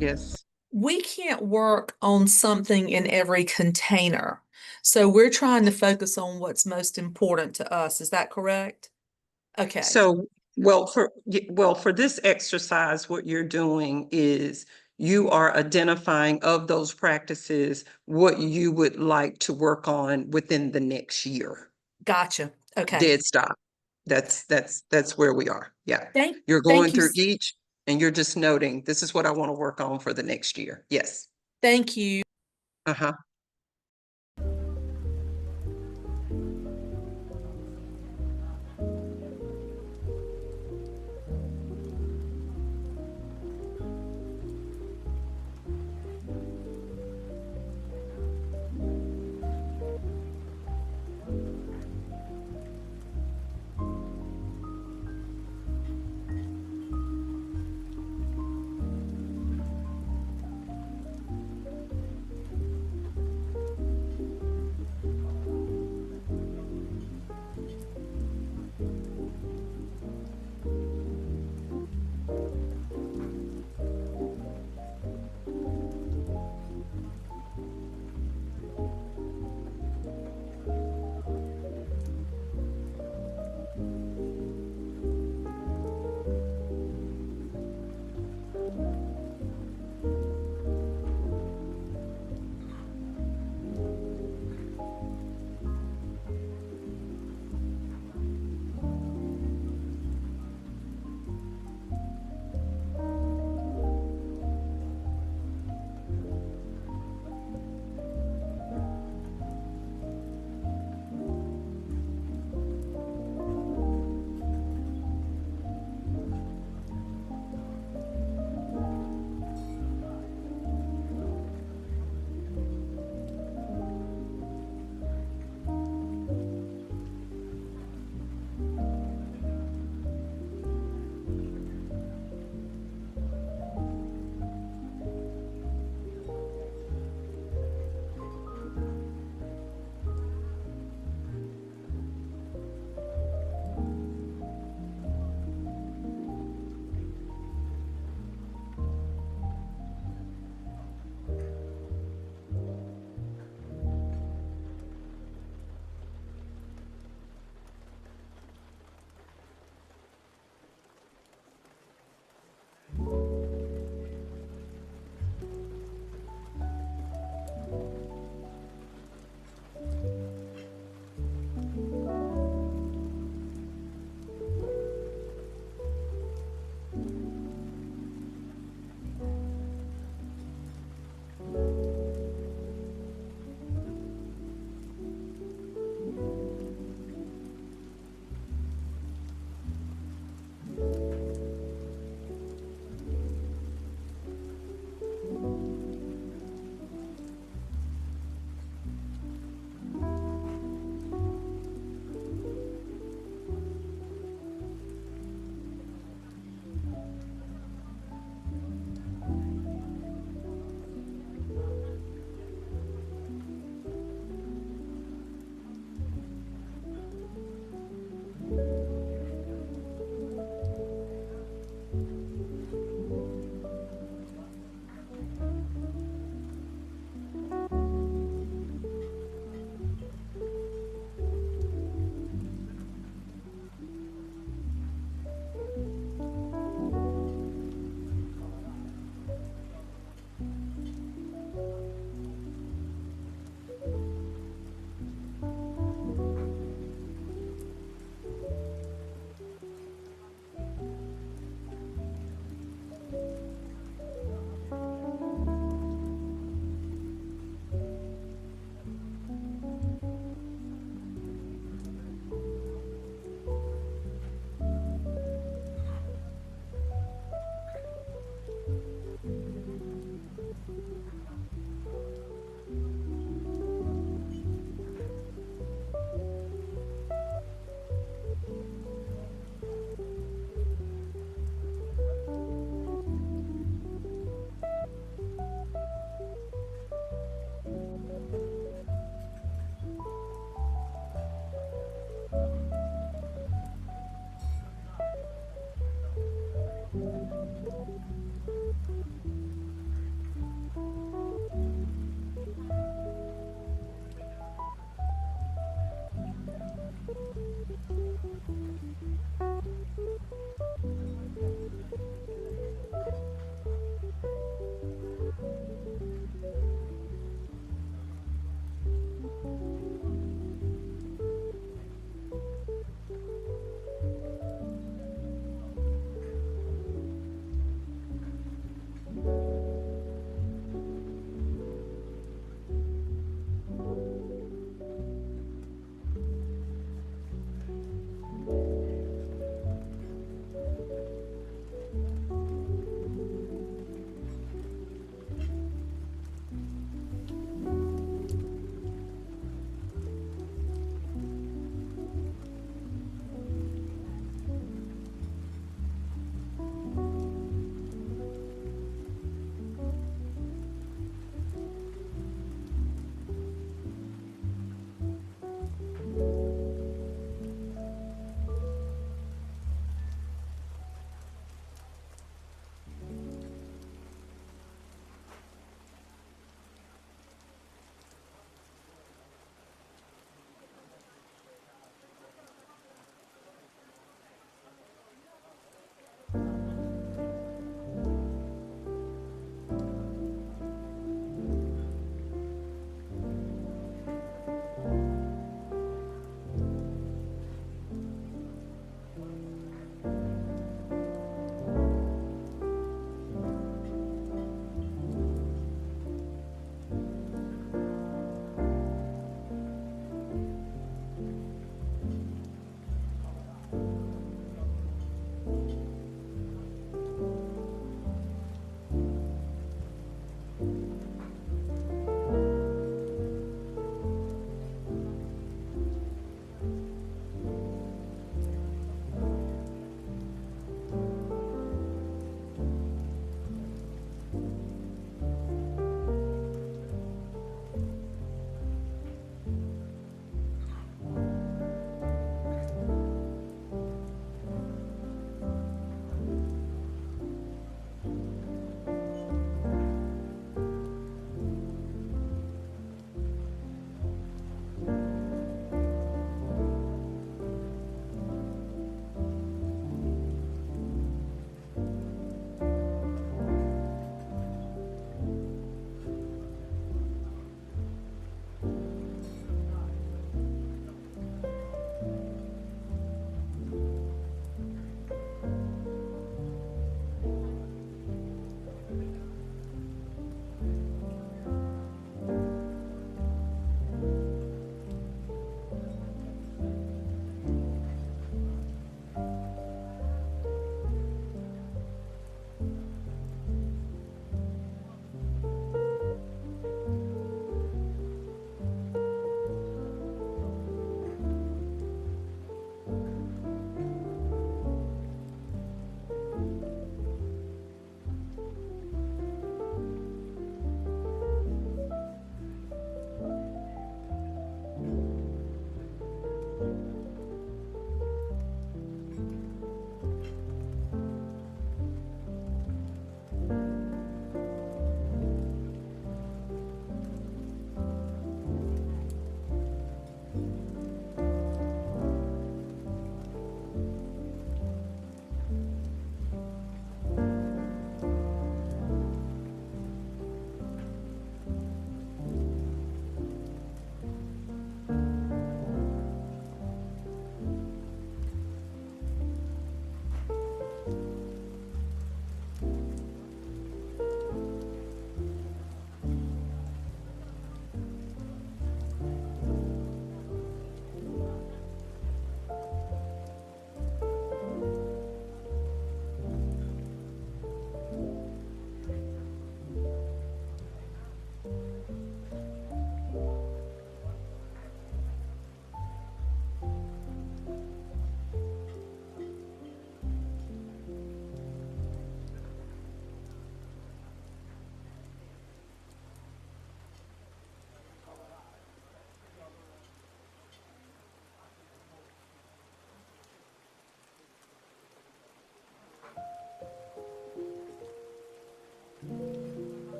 Yes. we can't work on something in every container. So we're trying to focus on what's most important to us. Is that correct? Okay. So, well, for this exercise, what you're doing is you are identifying of those practices what you would like to work on within the next year. Gotcha. Okay. Dead stop. That's where we are. Yeah. You're thank going you through each, and you're just noting, this is what I want to work on for the next year. Yes. Thank you. Uh-huh.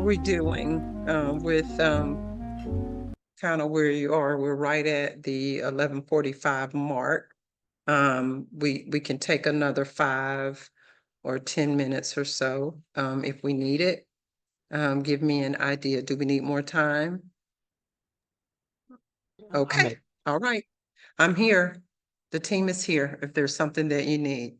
we doing with kind of where you are? We're right at the 11:45 mark. We can take another 5 or 10 minutes or so if we need it. Give me an idea. Do we need more time? Okay, all right. I'm here. The team is here if there's something that you need.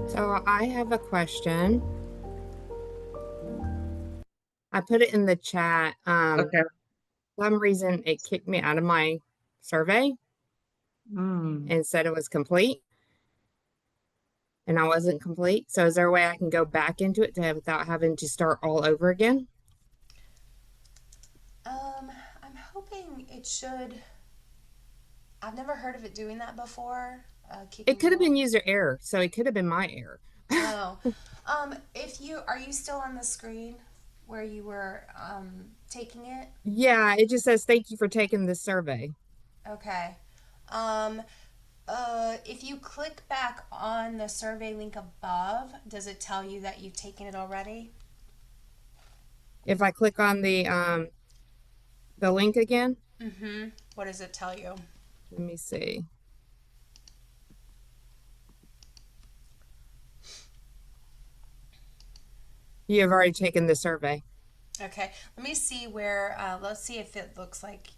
So I have a question. I put it in the chat. Okay. For some reason it kicked me out of my survey and said it was complete. And I wasn't complete. So is there a way I can go back into it without having to start all over again? I'm hoping it should. I've never heard of it doing that before. It could have been user error, so it could have been my error. Oh, if you are you still on the screen where you were taking it? Yeah, it just says thank you for taking this survey. Okay. If you click back on the survey link above, does it tell you that you've taken it already? If I click on the link again, Mm-hmm. What does it tell you? let me see. You have already taken the survey. Okay. Let me see where. Let's see if it looks like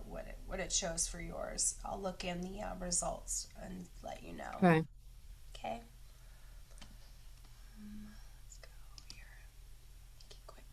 what it shows for yours. I'll look in the results and let you know. Okay. Okay. Let's go here. Make it quick.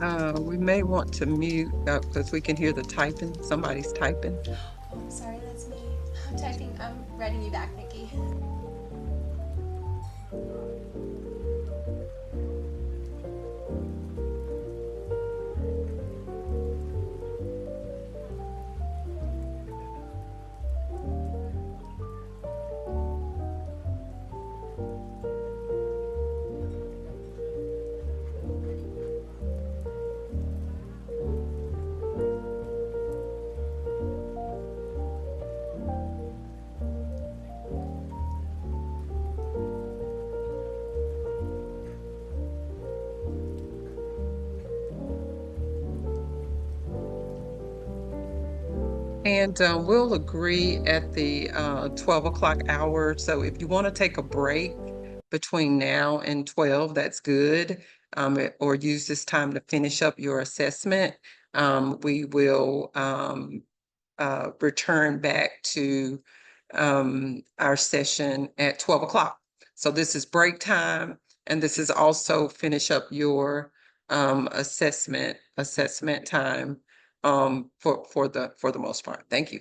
We may want to mute because we can hear the typing. Somebody's typing. Oh, I'm sorry, that's me. I'm typing. I'm writing you back, Nikki. And we'll agree at the 12 o'clock hour. So if you want to take a break between now and 12, that's good. Or use this time to finish up your assessment. We will return back to our session at 12 o'clock. So this is break time, and this is also finish up your assessment time for the most part. Thank you.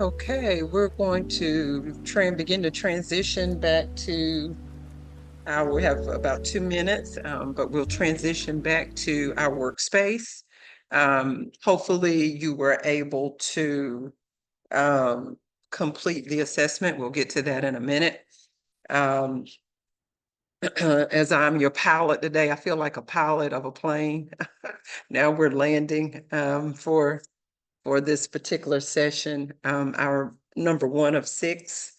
Okay, we're going to begin to transition back to we have about 2 minutes, but we'll transition back to our workspace. Hopefully you were able to complete the assessment. We'll get to that in a minute. As I'm your pilot today, I feel like a pilot of a plane. Now we're landing for this particular session, our number 1 of 6.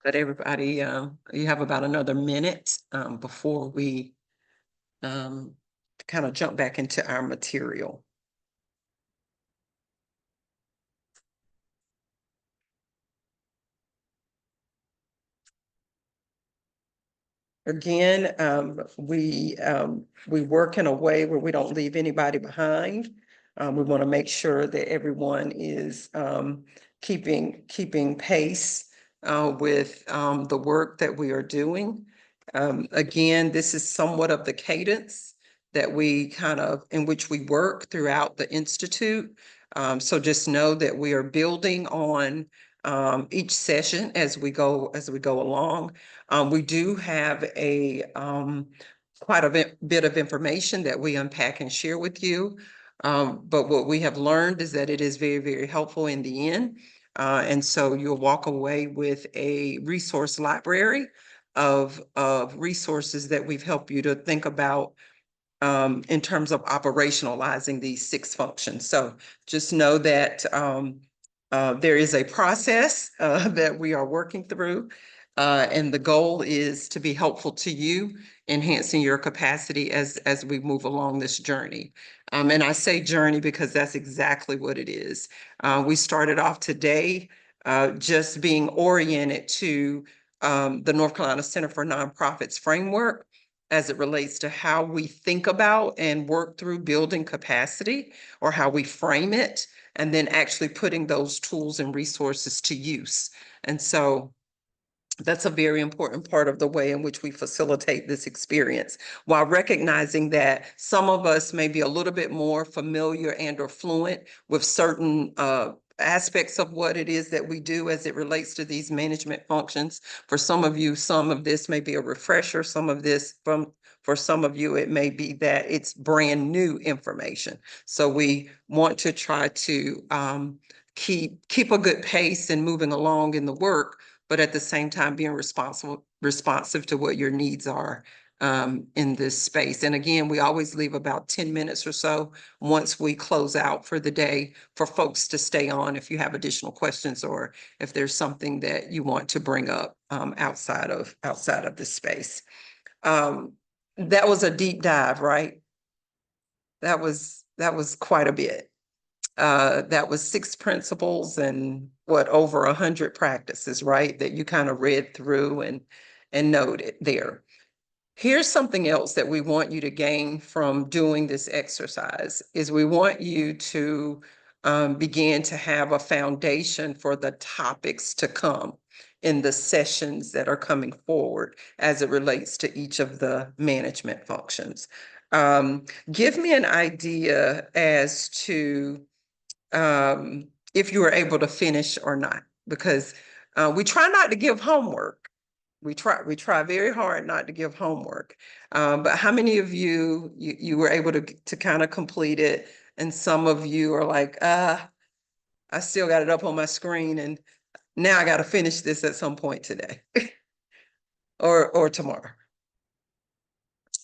But everybody, you have about another minute before we kind of jump back into our material. Again, we work in a way where we don't leave anybody behind. We want to make sure that everyone is keeping pace with the work that we are doing. Again, this is somewhat of the cadence that we in which we work throughout the Institute. So just know that we are building on each session as we go along. We do have quite a bit of information that we unpack and share with you. But what we have learned is that it is very, very helpful in the end. And so you'll walk away with a resource library of resources that we've helped you to think about in terms of operationalizing these 6 functions. So just know that there is a process that we are working through, and the goal is to be helpful to you, enhancing your capacity as we move along this journey. And I say journey because that's exactly what it is. We started off today just being oriented to the North Carolina Center for Nonprofits framework as it relates to how we think about and work through building capacity, or how we frame it, and then actually putting those tools and resources to use. And so that's a very important part of the way in which we facilitate this experience, while recognizing that some of us may be a little bit more familiar and or fluent with certain aspects of what it is that we do as it relates to these management functions. For some of you, some of this may be a refresher. For some of you, it may be that it's brand new information. So we want to try to keep a good pace and moving along in the work, but at the same time being responsive to what your needs are in this space. And again, we always leave about 10 minutes or so once we close out for the day for folks to stay on if you have additional questions, or if there's something that you want to bring up outside of this space. That was a deep dive, right? That was quite a bit. That was 6 principles and over 100 practices, right? That you kind of read through and noted there. Here's something else that we want you to gain from doing this exercise is we want you to begin to have a foundation for the topics to come in the sessions that are coming forward as it relates to each of the management functions. Give me an idea as to if you were able to finish or not, because we try not to give homework. We try very hard not to give homework. But how many of you were able to kind of complete it? And some of you are like, I still got it up on my screen, and now I got to finish this at some point today or tomorrow.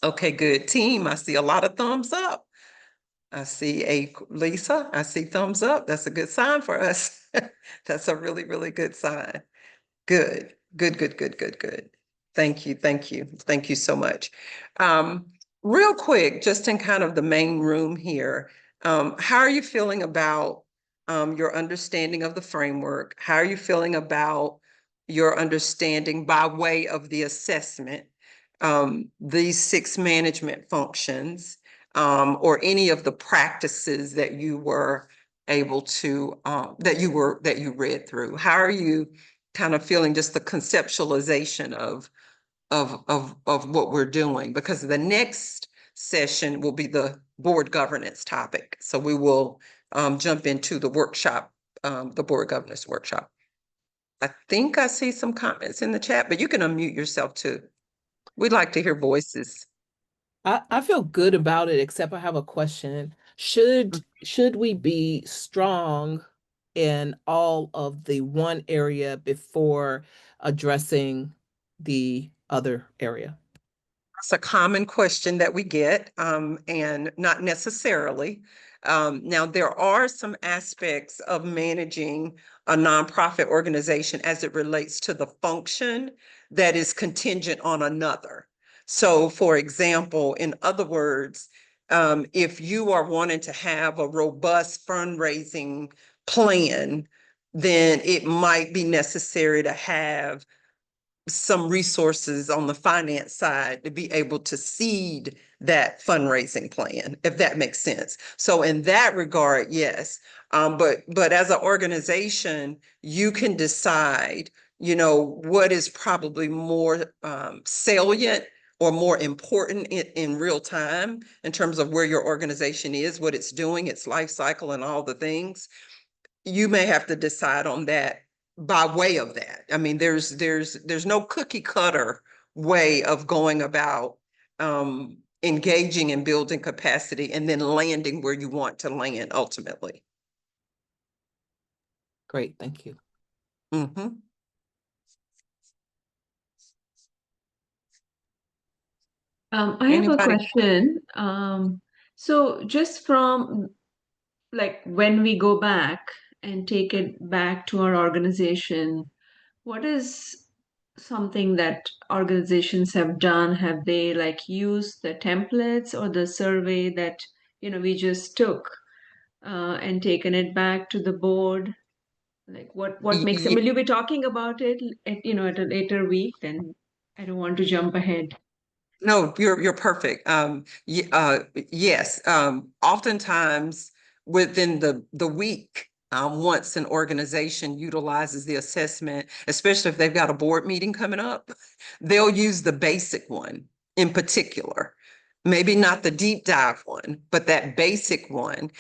Okay, good. Team, I see a lot of thumbs up. I see Lisa, I see thumbs up. That's a good sign for us. That's a really, really good sign. Good. Thank you. Thank you so much. Real quick, just in kind of the main room here, how are you feeling about your understanding of the framework? How are you feeling about your understanding by way of the assessment, these 6 management functions, or any of the practices that you were able to, that you read through? How are you kind of feeling just the conceptualization of what we're doing? Because the next session will be the board governance topic. So we will jump into the workshop, the board governance workshop. I think I see some comments in the chat, but you can unmute yourself too. We'd like to hear voices. I feel good about it, except I have a question. Should we be strong in all of the one area before addressing the other area? It's a common question that we get, and not necessarily. Now, there are some aspects of managing a nonprofit organization as it relates to the function that is contingent on another. So, for example, in other words, if you are wanting to have a robust fundraising plan, then it might be necessary to have some resources on the finance side to be able to seed that fundraising plan, if that makes sense. So in that regard, yes. But as an organization, you can decide, what is probably more salient or more important in real time in terms of where your organization is, what it's doing, its life cycle and all the things. You may have to decide on that by way of that. I mean, there's no cookie cutter way of going about engaging and building capacity and then landing where you want to land ultimately. Great, thank you. Mm-hmm. I have a question. So just from like when we go back and take it back to our organization, what is something that organizations have done? Have they like used the templates or the survey that we just took and taken it back to the board? Like what makes it? Will you be talking about it at at a later week? Then I don't want to jump ahead. No, you're perfect. Yes. Oftentimes within the week, once an organization utilizes the assessment, especially if they've got a board meeting coming up, they'll use the basic one in particular. Maybe not the deep dive one, but that basic one.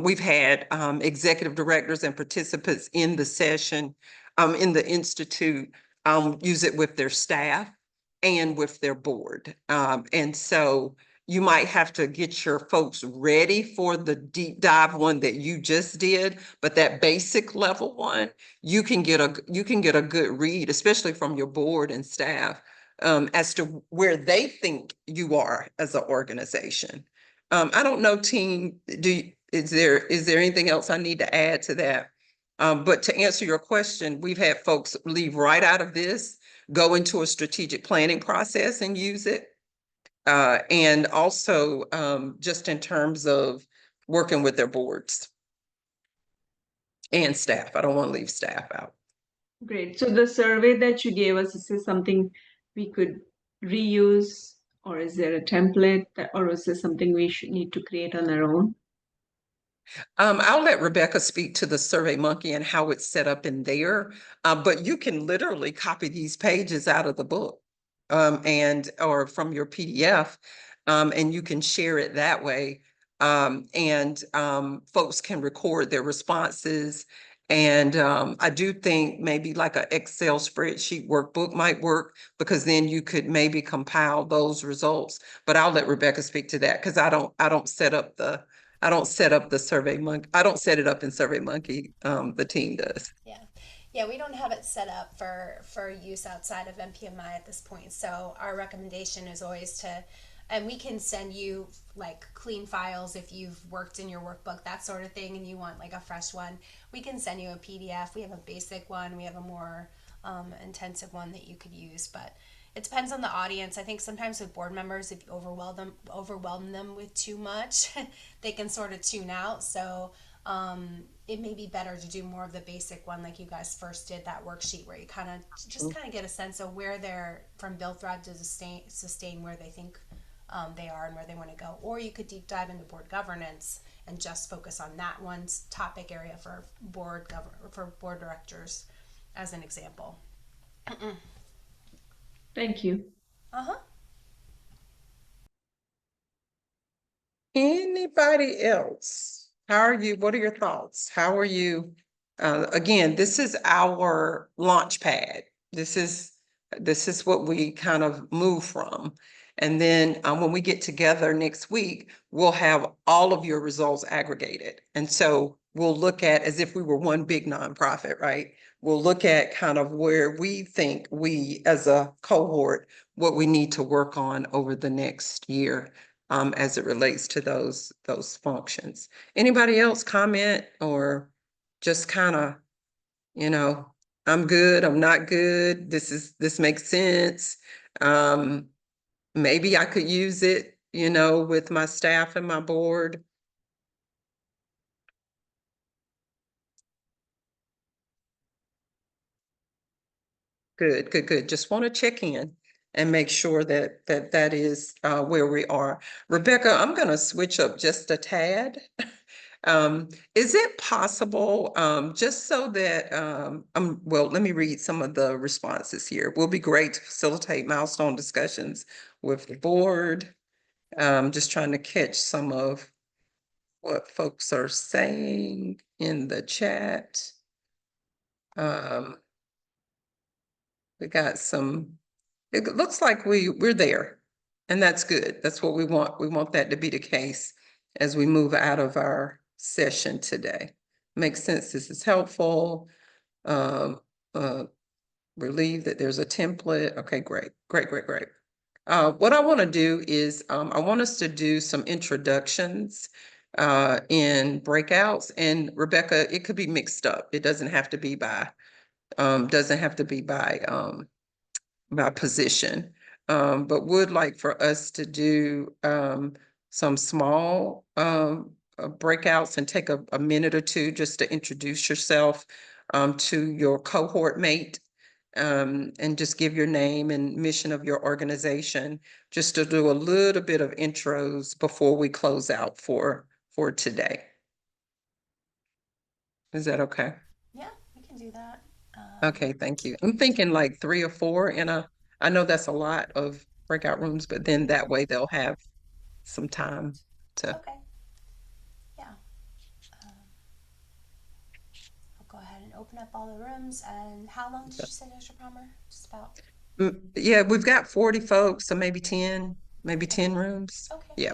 We've had executive directors and participants in the session, in the institute, use it with their staff and with their board. And so you might have to get your folks ready for the deep dive one that you just did, but that basic level one, you can get a good read, especially from your board and staff, as to where they think you are as an organization. I don't know, team, is there anything else I need to add to that? But to answer your question, we've had folks leave right out of this, go into a strategic planning process and use it. And also just in terms of working with their boards and staff. I don't want to leave staff out. Great. So the survey that you gave us, is this something we could reuse, or is there a template or is this something we should need to create on our own? I'll let Rebecca speak to the SurveyMonkey and how it's set up in there, but you can literally copy these pages out of the book or from your PDF, and you can share it that way. And folks can record their responses. And I do think maybe like an Excel spreadsheet workbook might work, because then you could maybe compile those results. But I'll let Rebecca speak to that, because I don't set up the SurveyMonkey. I don't set it up in SurveyMonkey. The team does. Yeah, we don't have it set up for use outside of NPMI at this point. So our recommendation is always and we can send you like clean files if you've worked in your workbook, that sort of thing, and you want like a fresh one. We can send you a PDF. We have a basic one. We have a more intensive one that you could use, but it depends on the audience. I think sometimes with board members, if you overwhelm them with too much, they can sort of tune out. So it may be better to do more of the basic one, like you guys first did, that worksheet where you kind of get a sense of where they're from Build, Thrive to sustain where they think they are and where they want to go. Or you could deep dive into board governance and just focus on that one topic area for board directors, as an example. Thank you. Anybody else? How are you? What are your thoughts? How are you? Again, this is our launch pad. This is what we kind of move from. And then when we get together next week, we'll have all of your results aggregated. And so we'll look at as if we were one big nonprofit, right? We'll look at kind of where we think we as a cohort, what we need to work on over the next year as it relates to those functions. Anybody else comment or just kind of, you know, I'm good, I'm not good, this makes sense. Maybe I could use it, you know, with my staff and my board. Good, good, good. Just want to check in and make sure that that is where we are. Rebecca, I'm going to switch up just a tad. Is it possible, just so that, well, let me read some of the responses here. Will be great to facilitate milestone discussions with the board. Just trying to catch some of what folks are saying in the chat. We got some, it looks like we're there, and that's good. That's what we want. We want that to be the case as we move out of our session today. Makes sense. This is helpful. Relieved that there's a template. Okay, great, great, great, great. What I want to do is I want us to do some introductions in breakouts. And Rebecca, it could be mixed up. It doesn't have to be by by position, but would like for us to do some small breakouts and take a minute or two just to introduce yourself to your cohort mate, and just give your name and mission of your organization, just to do a little bit of intros before we close out for today. Is that okay? Yeah, we can do that. Okay, thank you. I'm thinking like 3 or 4 I know that's a lot of breakout rooms, but then that way they'll have some time to. Okay. Yeah. I'll go ahead and open up all the rooms. And how long did you say, Dr. Palmer? Just about? Yeah, we've got 40 folks, so maybe 10 rooms. Okay. Yeah.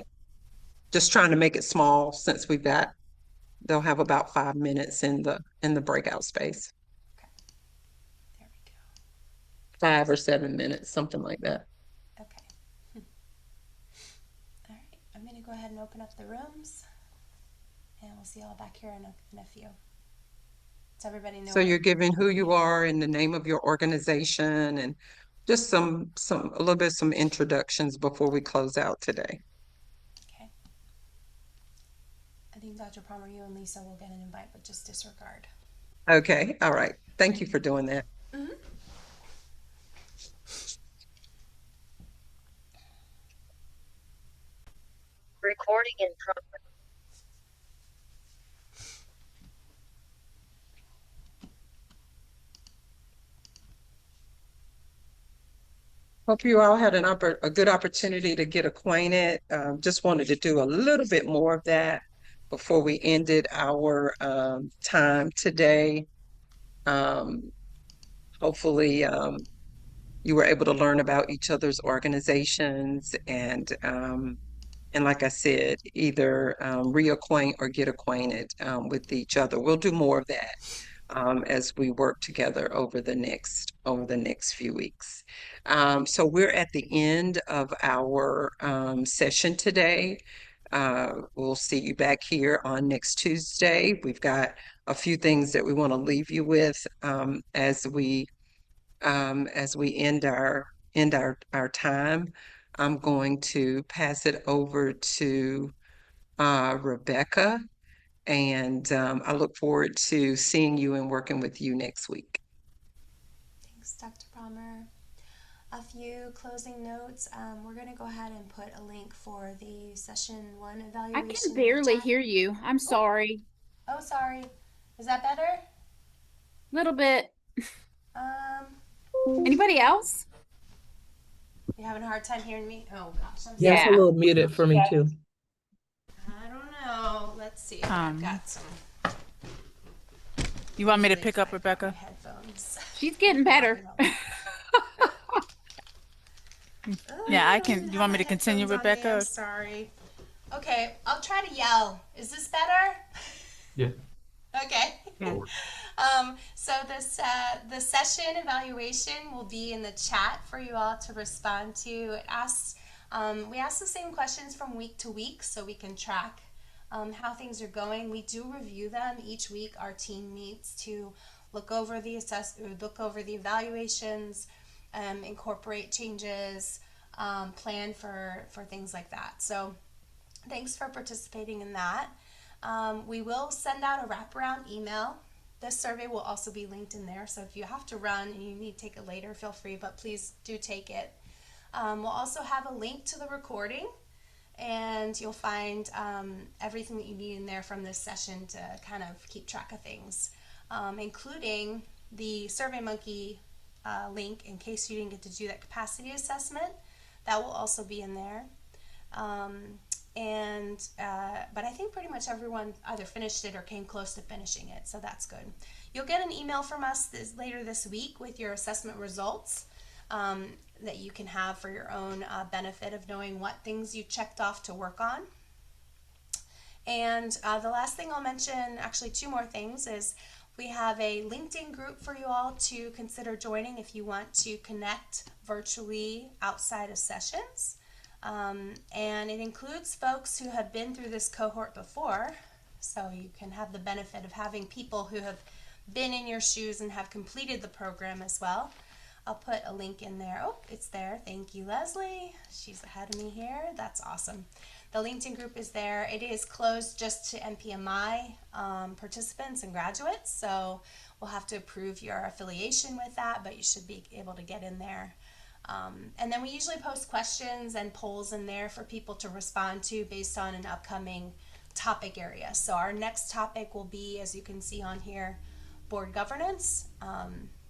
Just trying to make it small since they'll have about 5 minutes in the breakout space. 5 or 7 minutes, something like that. Okay. All right, I'm going to go ahead and open up the rooms, and we'll see you all back here in a few. So everybody knows. So you're giving who you are and the name of your organization, and just a little bit some introductions before we close out today. Okay. I think Dr. Palmer, you and Lisa will get an invite, but just disregard. Okay, all right. Thank you for doing that. Mm-hmm. Recording in progress. Hope you all had a good opportunity to get acquainted. Just wanted to do a little bit more of that before we ended our time today. Hopefully you were able to learn about each other's organizations and like I said, either reacquaint or get acquainted with each other. We'll do more of that as we work together over the next few weeks. So we're at the end of our session today. We'll see you back here on next Tuesday. We've got a few things that we want to leave you with as we end our time. I'm going to pass it over to Rebecca, and I look forward to seeing you and working with you next week. Thanks, Dr. Palmer. A few closing notes. We're going to go ahead and put a link for the session 1 evaluation. I can barely hear you. I'm sorry. Oh, sorry. Is that better? A little bit. Anybody else? You having a hard time hearing me? Oh gosh. Yeah, it's a little muted for me too. I don't know. So let's see. I've got some. You want me to usually pick up, try to grab my Rebecca? headphones. She's getting better. Yeah, I don't can. even You have want me my to continue, headphones on me, Rebecca? I'm sorry. Okay, I'll try to yell. Is this better? Yeah. Okay. Yeah. So this the session evaluation will be in the chat for you all to respond to. It asks, we ask the same questions from week to week so we can track how things are going. We do review them each week. Our team meets to look over the evaluations, incorporate changes, plan for things like that. So thanks for participating in that. We will send out a wraparound email. This survey will also be linked in there, so if you have to run and you need to take it later, feel free, but please do take it. We'll also have a link to the recording, and you'll find everything that you need in there from this session to kind of keep track of things, including the SurveyMonkey link in case you didn't get to do that capacity assessment. That will also be in there. But I think pretty much everyone either finished it or came close to finishing it, so that's good. You'll get an email from us later this week with your assessment results that you can have for your own benefit of knowing what things you checked off to work on. And the last thing I'll mention, actually two more things, is we have a LinkedIn group for you all to consider joining if you want to connect virtually outside of sessions. And it includes folks who have been through this cohort before, so you can have the benefit of having people who have been in your shoes and have completed the program as well. I'll put a link in there. Oh, it's there. Thank you, Leslie. She's ahead of me here. That's awesome. The LinkedIn group is there. It is closed just to NPMI participants and graduates, so we'll have to approve your affiliation with that, but you should be able to get in there. And then we usually post questions and polls in there for people to respond to based on an upcoming topic area. So our next topic will be, as you can see on here, board governance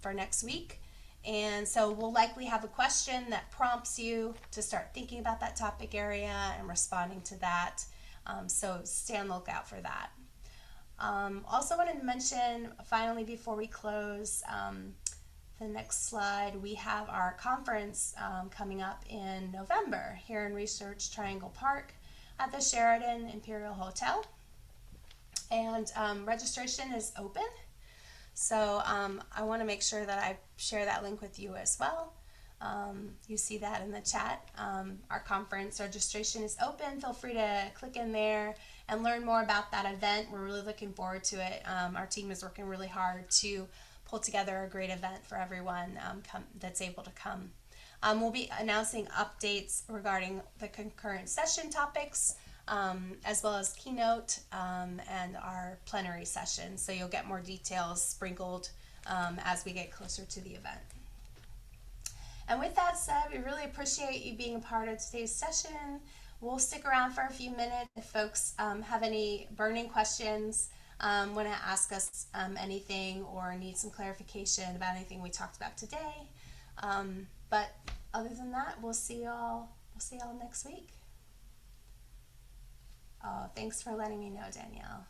for next week. And so we'll likely have a question that prompts you to start thinking about that topic area and responding to that. So stay on the lookout for that. Also wanted to mention, finally, before we close, the next slide, we have our conference coming up in November here in Research Triangle Park at the Sheraton Imperial Hotel. And registration is open. So I want to make sure that I share that link with you as well. You see that in the chat. Our conference registration is open. Feel free to click in there and learn more about that event. We're really looking forward to it. Our team is working really hard to pull together a great event for everyone that's able to come. We'll be announcing updates regarding the concurrent session topics, as well as keynote and our plenary session. So you'll get more details sprinkled as we get closer to the event. And with that said, we really appreciate you being a part of today's session. We'll stick around for a few minutes if folks have any burning questions, want to ask us anything, or need some clarification about anything we talked about today. But other than that, we'll see y'all next week. Oh, thanks for letting me know, Danielle.